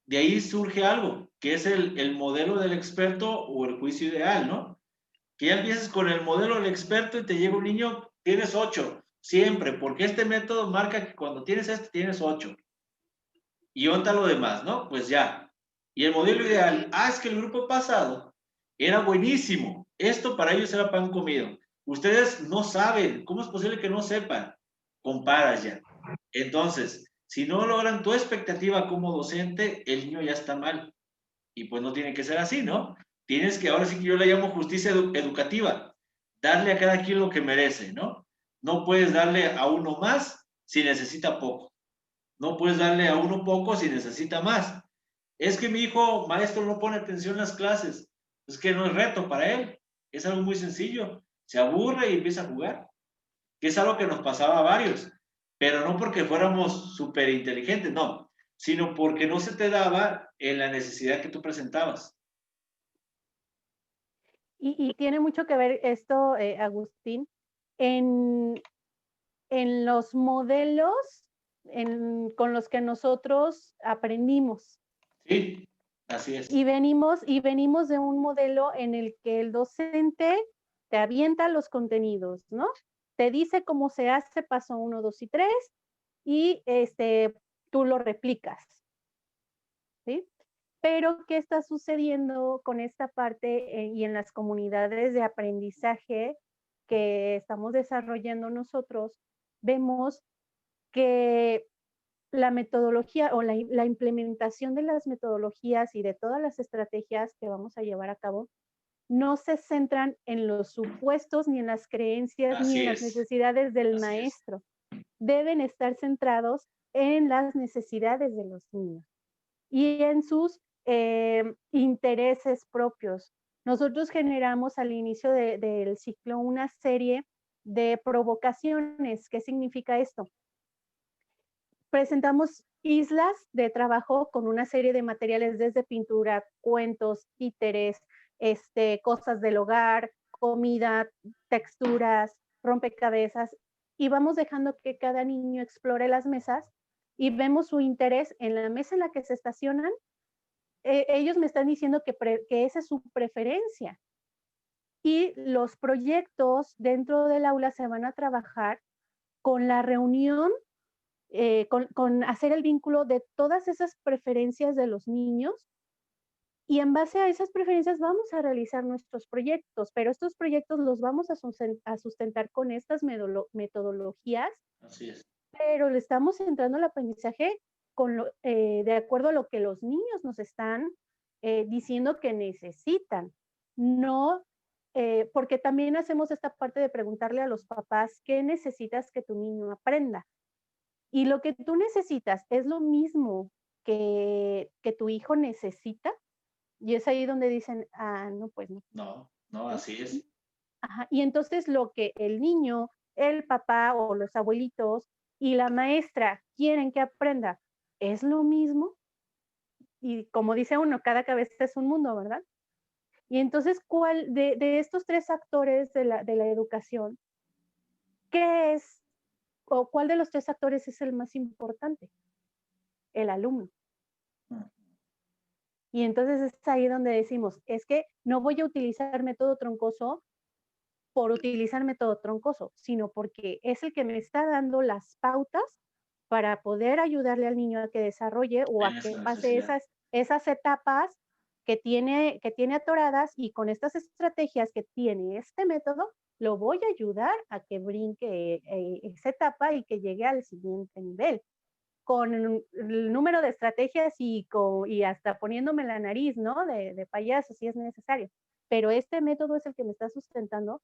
De ahí surge algo, que es el modelo del experto o el juicio ideal, ¿no? Que ya empieces con el modelo del experto y te llega un niño, tienes 8, siempre, porque este método marca que cuando tienes tienes 8. Y onta lo demás, ¿no? Pues ya. Y el modelo ideal, es que el grupo pasado era buenísimo. Esto para ellos era pan comido. Ustedes no saben, ¿cómo es posible que no sepan? Comparas ya. Entonces, si no logran tu expectativa como docente, el niño ya está mal. Y pues no tiene que ser así, ¿no? tienes que, ahora sí que yo la llamo justicia educativa, darle a cada quien lo que merece, ¿no? No puedes darle a uno más si necesita poco. No puedes darle a uno poco si necesita más. Es que mi hijo maestro no pone atención en las clases. Es que no es reto para él. Es algo muy sencillo. Se aburre y empieza a jugar. Que es algo que nos pasaba a varios. Pero no porque fuéramos súper inteligentes, no. Sino porque no se te daba en la necesidad que tú presentabas. Y tiene mucho que ver esto, Agustín, en, en los modelos con los que nosotros aprendimos. Sí, así es. Y venimos de un modelo en el que el docente te avienta los contenidos, ¿no? Te dice cómo se hace paso 1, 2 y 3 y tú lo replicas, ¿sí? Pero, ¿qué está sucediendo con esta parte y en las comunidades de aprendizaje que estamos desarrollando nosotros? Vemos que la metodología o la implementación de las metodologías y de todas las estrategias que vamos a llevar a cabo no se centran en los supuestos, ni en las creencias, ni en Así las es. necesidades del Así es. maestro. Deben estar centrados en las necesidades de los niños y en sus intereses propios. Nosotros generamos al inicio del ciclo una serie de provocaciones. ¿Qué significa esto? Presentamos islas de trabajo con una serie de materiales desde pintura, cuentos, títeres, cosas del hogar, comida, texturas, rompecabezas, y vamos dejando que cada niño explore las mesas y vemos su interés en la mesa en la que se estacionan. Ellos me están diciendo que esa es su preferencia. Y los proyectos dentro del aula se van a trabajar con la reunión, con hacer el vínculo de todas esas preferencias de los niños, y en base a esas preferencias vamos a realizar nuestros proyectos, pero estos proyectos los vamos a sustentar con estas metodologías, Así es. pero le estamos centrando el aprendizaje de acuerdo a lo que los niños nos están diciendo que necesitan, no, porque también hacemos esta parte de preguntarle a los papás qué necesitas que tu niño aprenda. Y lo que tú necesitas es lo mismo que tu hijo necesita, y es ahí donde dicen, ah, no, pues no, No, no, ¿no? así es. Ajá, y entonces lo que el niño, el papá o los abuelitos y la maestra quieren que aprenda es lo mismo, y como dice uno, cada cabeza es un mundo, ¿verdad? Y entonces, ¿cuál de estos tres actores de la educación, qué es, o cuál de los tres actores es el más importante? El alumno. Mm. Y entonces es ahí donde decimos, es que no voy a utilizar método troncoso por utilizar método troncoso, sino porque es el que me está dando las pautas para poder ayudarle al niño a que desarrolle o a En que esa pase necesidad. esas etapas que tiene atoradas, y con estas estrategias que tiene este método, lo voy a ayudar a que brinque esa etapa y que llegue al siguiente nivel con el número de estrategias y hasta poniéndome la nariz, ¿no? De payaso si es necesario. Pero este método es el que me está sustentando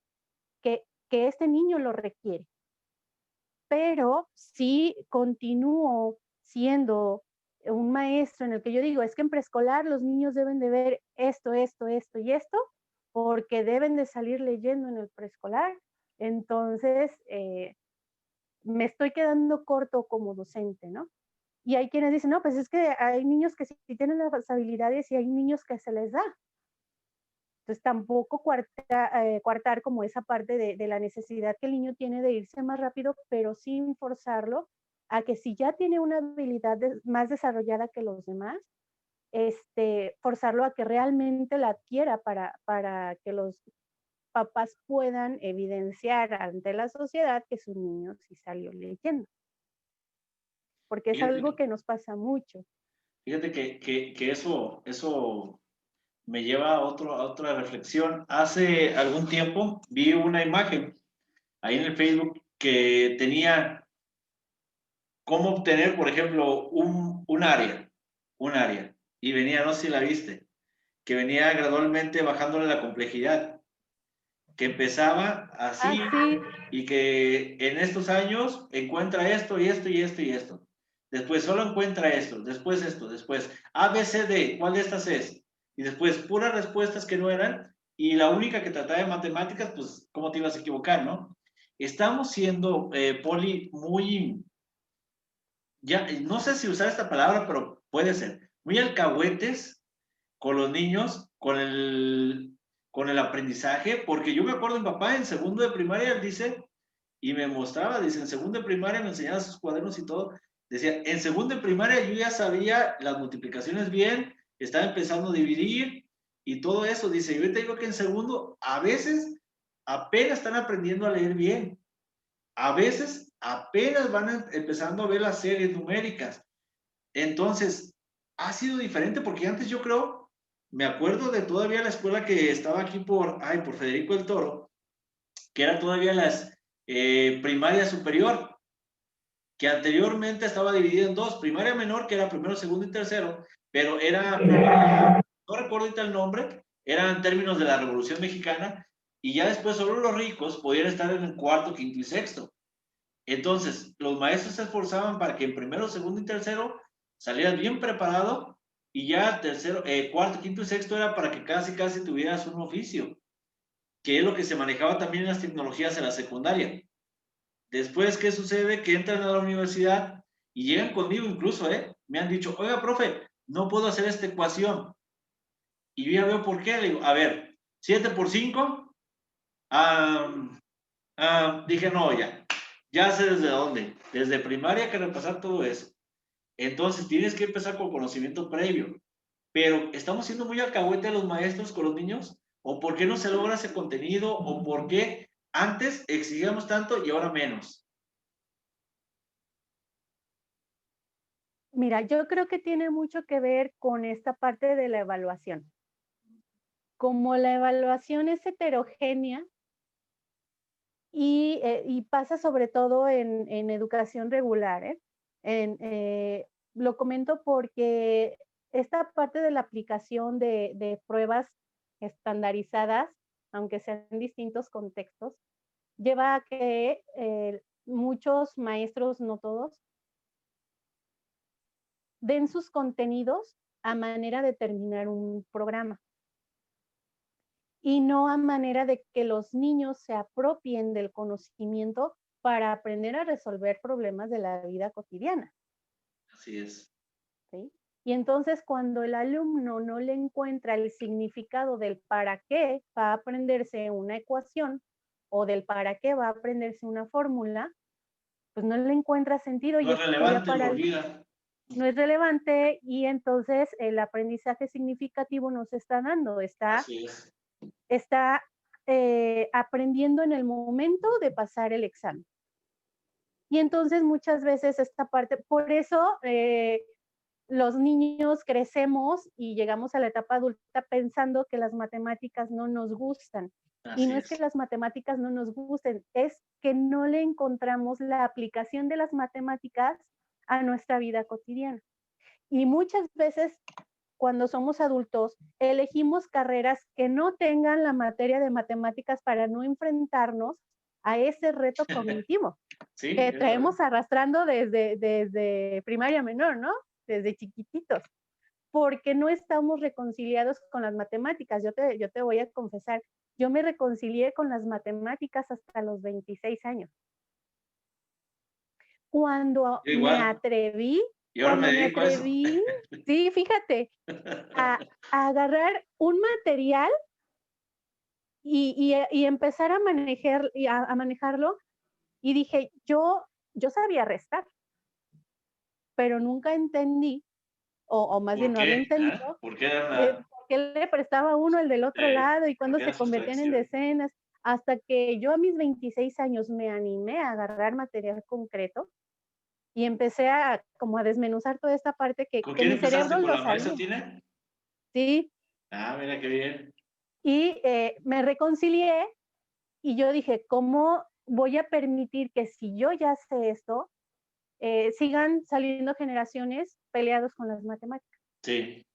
que este niño lo requiere. Pero si continúo siendo un maestro en el que yo digo, es que en preescolar los niños deben de ver esto, esto, esto y esto, porque deben de salir leyendo en el preescolar, entonces me estoy quedando corto como docente, ¿no? Y hay quienes dicen, no, pues es que hay niños que sí tienen las habilidades y hay niños que se les da. Entonces tampoco coartar como esa parte de la necesidad que el niño tiene de irse más rápido, pero sin forzarlo a que si ya tiene una habilidad más desarrollada que los demás, forzarlo a que realmente la adquiera para que los papás puedan evidenciar ante la sociedad que su niño sí salió leyendo, porque es Fíjate, algo que nos pasa mucho. fíjate que eso me lleva a otra reflexión. Hace algún tiempo vi una imagen ahí en el Facebook que tenía cómo obtener, por ejemplo, un área, y venía, no sé si la viste, que venía gradualmente bajándole la complejidad, que empezaba así sí. y que en estos años encuentra esto y esto y esto y esto. Después solo encuentra esto, después A, B, C, D, ¿cuál de estas es? Y después puras respuestas que no eran, y la única que trataba de matemáticas, pues, ¿cómo te ibas a equivocar, no? Estamos siendo, Poli, muy, ya, no sé si usar esta palabra, pero puede ser, muy alcahuetes con los niños, con el aprendizaje, porque yo me acuerdo, mi papá en segundo de primaria, él dice, y me mostraba, dice, en segundo de primaria me enseñaba sus cuadernos y todo, decía, en segundo de primaria yo ya sabía las multiplicaciones bien, estaba empezando a dividir y todo eso, dice, yo te digo que en segundo, a veces apenas están aprendiendo a leer bien, a veces apenas van empezando a ver las series numéricas. Entonces, ha sido diferente porque antes yo creo, me acuerdo de todavía la escuela que estaba aquí por Federico el Toro, que era todavía las primaria superior, que anteriormente estaba dividida en dos, primaria menor, que era primero, segundo y tercero, pero era, no recuerdo ahorita el nombre, eran términos de la Revolución Mexicana, y ya después solo los ricos podían estar en el cuarto, quinto y sexto. Entonces, los maestros se esforzaban para que en primero, segundo y tercero salieras bien preparado, y ya tercero, cuarto, quinto y sexto era para que casi tuvieras un oficio, que es lo que se manejaba también en las tecnologías en la secundaria. Después, ¿qué sucede? Que entran a la universidad y llegan conmigo incluso, me han dicho, oiga, profe, no puedo hacer esta ecuación. Y yo ya veo por qué. Le digo, a ver, 7 por 5. Dije, no, ya sé desde dónde. Desde primaria hay que repasar todo eso. Entonces, tienes que empezar con conocimiento previo. Pero, ¿estamos siendo muy alcahuete los maestros con los niños? ¿O por qué no se logra ese contenido? ¿O por qué antes exigíamos tanto y ahora menos? Mira, yo creo que tiene mucho que ver con esta parte de la evaluación. Como la evaluación es heterogénea y pasa sobre todo en educación regular, lo comento porque esta parte de la aplicación de pruebas estandarizadas, aunque sean en distintos contextos, lleva a que muchos maestros, no todos, den sus contenidos a manera de terminar un programa y no a manera de que los niños se apropien del conocimiento para aprender a resolver problemas de la vida cotidiana. Así es. ¿Sí? Y entonces cuando el alumno no le encuentra el significado del para qué va a aprenderse una ecuación o del para qué va a aprenderse una fórmula, pues no le encuentra sentido No y es estudia relevante, lo para olvida. no es relevante y entonces el aprendizaje significativo no se está dando, Así es. está aprendiendo en el momento de pasar el examen. Y entonces muchas veces esta parte, por eso los niños crecemos y llegamos a la etapa adulta pensando que las matemáticas no nos gustan. Y Así no es que es. las matemáticas no nos gusten, es que no le encontramos la aplicación de las matemáticas a nuestra vida cotidiana. Y muchas veces cuando somos adultos elegimos carreras que no tengan la materia de matemáticas para no enfrentarnos a ese reto cognitivo Sí, que es correcto. traemos arrastrando desde primaria menor, ¿no? Desde chiquititos, porque no estamos reconciliados con las matemáticas. Yo te voy a confesar, yo me reconcilié con las matemáticas hasta los 26 años. Cuando Yo me igual. atreví, Y ahora me cuando me dedico a eso. atreví, sí, fíjate, a agarrar un material y empezar a manejar, a manejarlo, y dije, yo sabía restar, pero nunca entendí, o más ¿Por bien no había qué? entendido, ¿Por qué era por qué le prestaba uno el del otro lado y por cuándo qué se era convertían en sustracción? decenas, hasta que yo a mis 26 años me animé a agarrar material concreto y empecé a como a desmenuzar toda esta parte ¿Con que quién mi empezaste? cerebro ¿Con lo la maestra sabía, Tina? ¿sí? Mira qué bien. Y me reconcilié y yo dije, ¿cómo voy a permitir que si yo ya sé esto, sigan saliendo generaciones peleados con las matemáticas? Sí.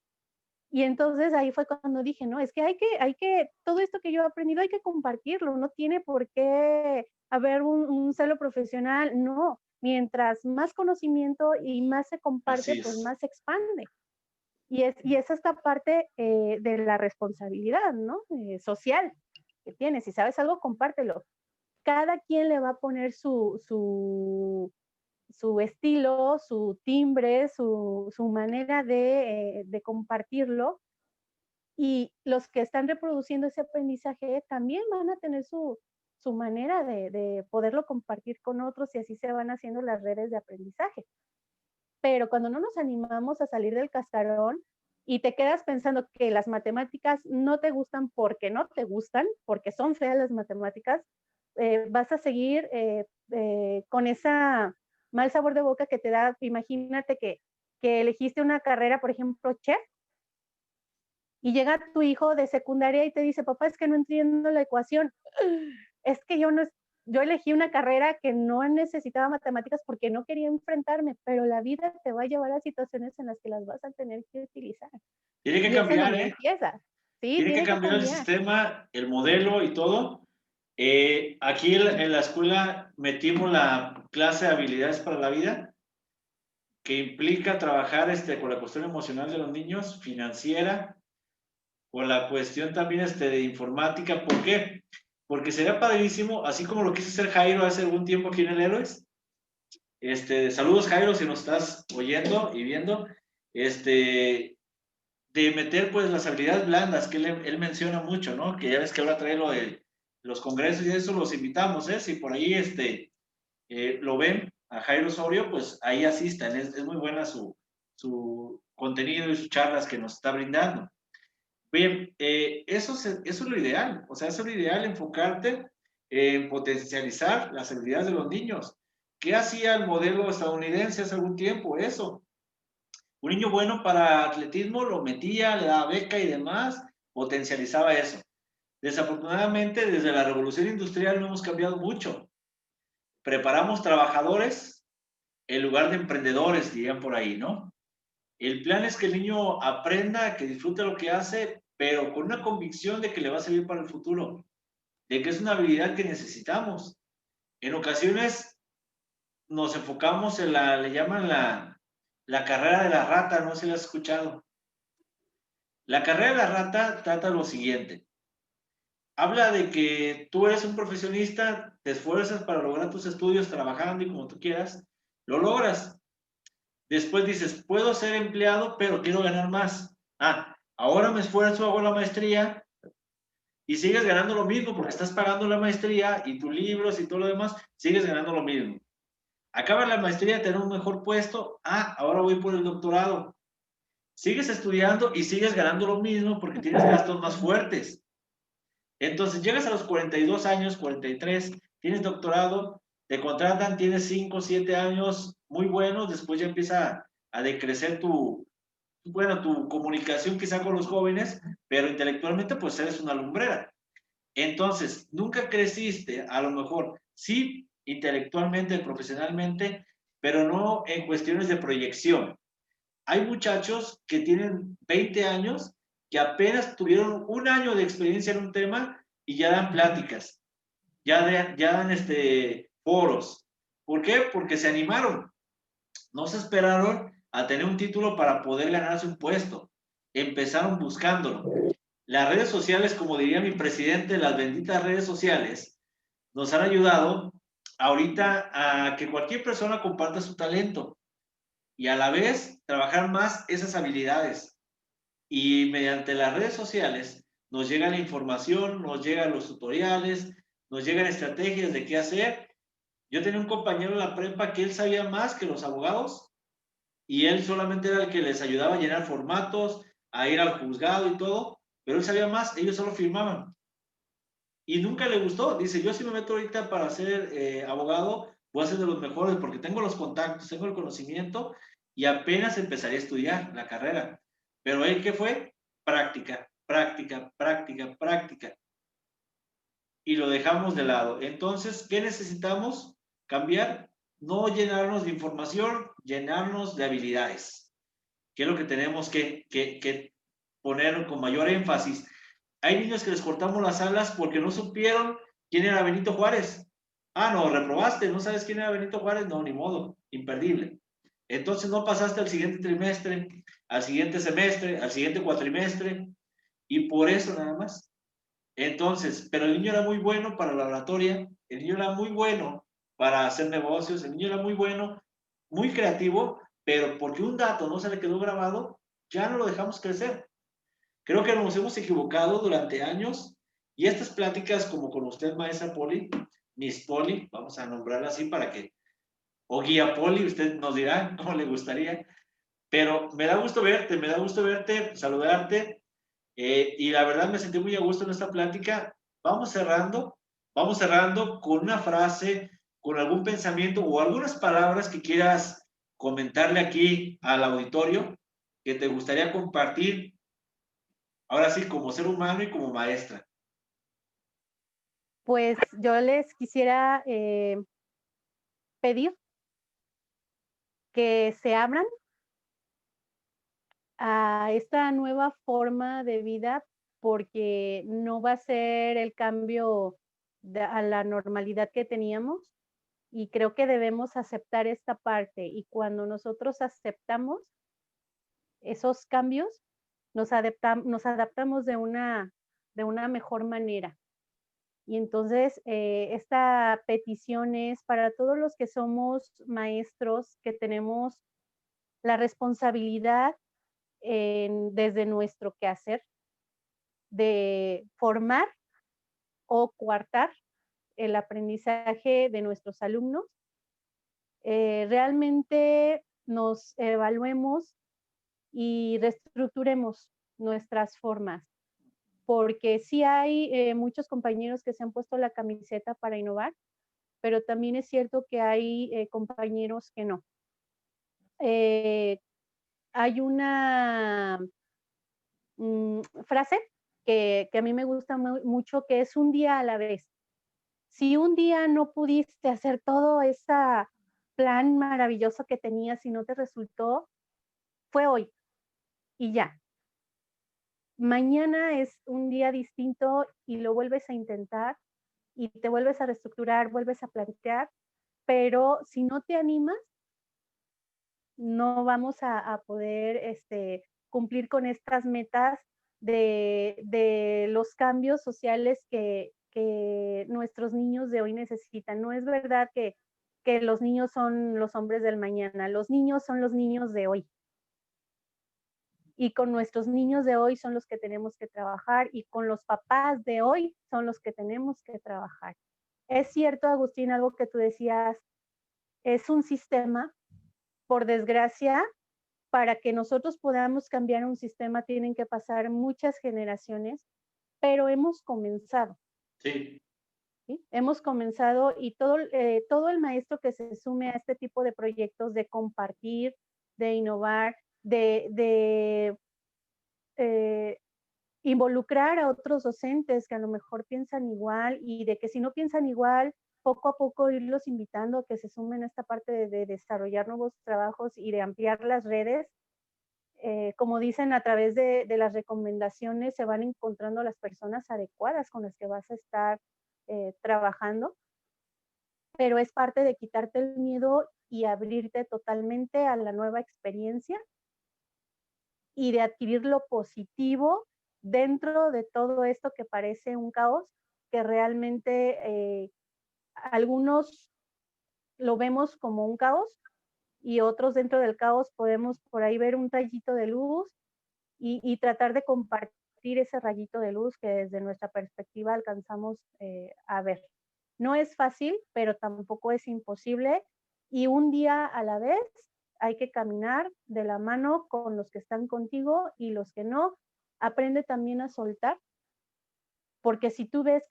Y entonces ahí fue cuando dije, no, es que todo esto que yo he aprendido hay que compartirlo, no tiene por qué haber un celo profesional, no. Mientras más conocimiento y más se comparte, Así pues es. más se expande. Y es esta parte de la responsabilidad, ¿no? Social que tienes. Si sabes algo, compártelo. Cada quien le va a poner su estilo, su timbre, su manera de compartirlo. Y los que están reproduciendo ese aprendizaje también van a tener su manera de poderlo compartir con otros y así se van haciendo las redes de aprendizaje. Pero cuando no nos animamos a salir del cascarón y te quedas pensando que las matemáticas no te gustan porque no te gustan, porque son feas las matemáticas, vas a seguir con esa mal sabor de boca que te da. Imagínate que elegiste una carrera, por ejemplo, chef, y llega tu hijo de secundaria y te dice, papá, es que no entiendo la ecuación. Es que yo elegí una carrera que no necesitaba matemáticas porque no quería enfrentarme, pero la vida te va a llevar a situaciones en las que las vas a tener que utilizar. Tiene que Y es en cambiar, donde ¿eh? empieza. Sí, Tiene que tiene que cambiar el cambiar. sistema, el modelo y todo. Aquí en la escuela metimos la clase de habilidades para la vida, que implica trabajar con la cuestión emocional de los niños, financiera, con la cuestión también de informática. ¿Por qué? Porque sería padrísimo, así como lo quiso hacer Jairo hace algún tiempo aquí en el Héroes. Saludos, Jairo, si nos estás oyendo y viendo. De meter pues las habilidades blandas que él menciona mucho, ¿no? Que ya ves que ahora trae lo de los congresos y eso, los invitamos, ¿eh? Si por ahí lo ven a Jairo Osorio, pues ahí asistan, es muy buena su contenido y sus charlas que nos está brindando. Bien, eso es lo ideal, o sea, eso es lo ideal, enfocarte en potencializar las habilidades de los niños. ¿Qué hacía el modelo estadounidense hace algún tiempo? Eso. Un niño bueno para atletismo lo metía, le daba beca y demás, potencializaba eso. Desafortunadamente, desde la revolución industrial no hemos cambiado mucho. Preparamos trabajadores en lugar de emprendedores, dirían por ahí, ¿no? El plan es que el niño aprenda, que disfrute lo que hace, pero con una convicción de que le va a servir para el futuro, de que es una habilidad que necesitamos. En ocasiones nos enfocamos en le llaman la carrera de la rata, no sé si la has escuchado. La carrera de la rata trata lo siguiente. Habla de que tú eres un profesionista, te esfuerzas para lograr tus estudios trabajando y como tú quieras, lo logras. Después dices, puedo ser empleado, pero quiero ganar más. Ahora me esfuerzo, hago la maestría y sigues ganando lo mismo porque estás pagando la maestría y tus libros y todo lo demás, sigues ganando lo mismo. Acabas la maestría, tener un mejor puesto, ahora voy por el doctorado. Sigues estudiando y sigues ganando lo mismo porque tienes gastos más fuertes. Entonces llegas a los 42 años, 43, tienes doctorado, te contratan, tienes 5, 7 años muy buenos, después ya empieza a decrecer tu comunicación quizá con los jóvenes, pero intelectualmente pues eres una lumbrera. Entonces, nunca creciste, a lo mejor, sí, intelectualmente, profesionalmente, pero no en cuestiones de proyección. Hay muchachos que tienen 20 años que apenas tuvieron un año de experiencia en un tema y ya dan pláticas, ya dan foros. ¿Por qué? Porque se animaron. No se esperaron a tener un título para poder ganarse un puesto. Empezaron buscándolo. Las redes sociales, como diría mi presidente, las benditas redes sociales, nos han ayudado ahorita a que cualquier persona comparta su talento y a la vez trabajar más esas habilidades. Y mediante las redes sociales nos llega la información, nos llegan los tutoriales, nos llegan estrategias de qué hacer. Yo tenía un compañero en la prepa que él sabía más que los abogados y él solamente era el que les ayudaba a llenar formatos, a ir al juzgado y todo, pero él sabía más, ellos solo firmaban. Y nunca le gustó. Dice, yo si me meto ahorita para ser abogado, voy a ser de los mejores porque tengo los contactos, tengo el conocimiento y apenas empezaría a estudiar la carrera. Pero él, ¿qué fue? Práctica, práctica, práctica, práctica. Y lo dejamos de lado. Entonces, ¿qué necesitamos cambiar? No llenarnos de información, llenarnos de habilidades. ¿Qué es lo que tenemos que poner con mayor énfasis. Hay niños que les cortamos las alas porque no supieron quién era Benito Juárez. Ah, no, reprobaste, no sabes quién era Benito Juárez, no, ni modo, imperdible. Entonces no pasaste al siguiente trimestre, al siguiente semestre, al siguiente cuatrimestre, y por eso nada más. Entonces, pero el niño era muy bueno para la oratoria, el niño era muy bueno para hacer negocios, el niño era muy bueno, muy creativo, pero porque un dato no se le quedó grabado, ya no lo dejamos crecer. Creo que nos hemos equivocado durante años y estas pláticas como con usted, maestra Poli, Miss Poli, vamos a nombrarla así para que, o guía Poli, usted nos dirá cómo le gustaría, pero me da gusto verte, saludarte, y la verdad me sentí muy a gusto en esta plática. Vamos cerrando con una frase, con algún pensamiento o algunas palabras que quieras comentarle aquí al auditorio que te gustaría compartir, ahora sí, como ser humano y como maestra. Pues yo les quisiera pedir que se abran a esta nueva forma de vida, porque no va a ser el cambio a la normalidad que teníamos, y creo que debemos aceptar esta parte, y cuando nosotros aceptamos esos cambios, nos adaptamos de una mejor manera. Y entonces, esta petición es para todos los que somos maestros, que tenemos la responsabilidad desde nuestro quehacer de formar o coartar el aprendizaje de nuestros alumnos. Realmente nos evaluemos y reestructuremos nuestras formas, porque sí hay muchos compañeros que se han puesto la camiseta para innovar, pero también es cierto que hay compañeros que no. Hay una frase que a mí me gusta mucho, que es un día a la vez. Si un día no pudiste hacer todo ese plan maravilloso que tenías y no te resultó, fue hoy y ya. Mañana es un día distinto y lo vuelves a intentar y te vuelves a reestructurar, vuelves a plantear, pero si no te animas, no vamos a poder cumplir con estas metas de los cambios sociales que nuestros niños de hoy necesitan. No es verdad que los niños son los hombres del mañana, los niños son los niños de hoy. Y con nuestros niños de hoy son los que tenemos que trabajar, y con los papás de hoy son los que tenemos que trabajar. Es cierto, Agustín, algo que tú decías, es un sistema, por desgracia, para que nosotros podamos cambiar un sistema tienen que pasar muchas generaciones, pero hemos comenzado. Sí. ¿Sí? Hemos comenzado, y todo el maestro que se sume a este tipo de proyectos de compartir, de innovar, de involucrar a otros docentes que a lo mejor piensan igual, y de que si no piensan igual, poco a poco irlos invitando a que se sumen a esta parte de desarrollar nuevos trabajos y de ampliar las redes. Como dicen, a través de las recomendaciones se van encontrando las personas adecuadas con las que vas a estar trabajando, pero es parte de quitarte el miedo y abrirte totalmente a la nueva experiencia y de adquirir lo positivo dentro de todo esto que parece un caos, que realmente algunos lo vemos como un caos, y otros dentro del caos podemos por ahí ver un rayito de luz y tratar de compartir ese rayito de luz que desde nuestra perspectiva alcanzamos a ver. No es fácil, pero tampoco es imposible, y un día a la vez hay que caminar de la mano con los que están contigo, y los que no, aprende también a soltar, porque si tú ves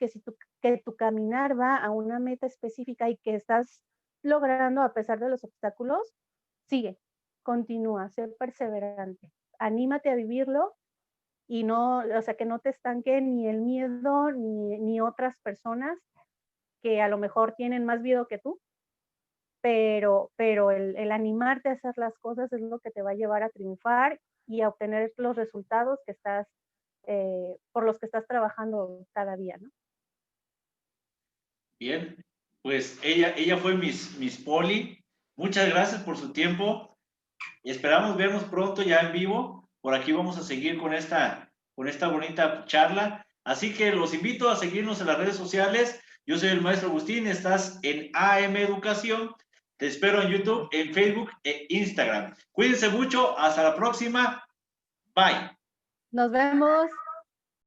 que tu caminar va a una meta específica y que estás logrando a pesar de los obstáculos, sigue, continúa, sé perseverante, anímate a vivirlo, y no, o sea, que no te estanque ni el miedo ni otras personas que a lo mejor tienen más miedo que tú, pero el animarte a hacer las cosas es lo que te va a llevar a triunfar, y a obtener los resultados que estás, por los que estás trabajando cada día, ¿no? Bien, pues ella fue Miss Poli. Muchas gracias por su tiempo. Esperamos vernos pronto ya en vivo. Por aquí vamos a seguir con esta bonita charla. Así que los invito a seguirnos en las redes sociales. Yo soy el maestro Agustín, estás en AM Educación. Te espero en YouTube, en Facebook e Instagram. Cuídense mucho, hasta la próxima. Bye. Nos vemos.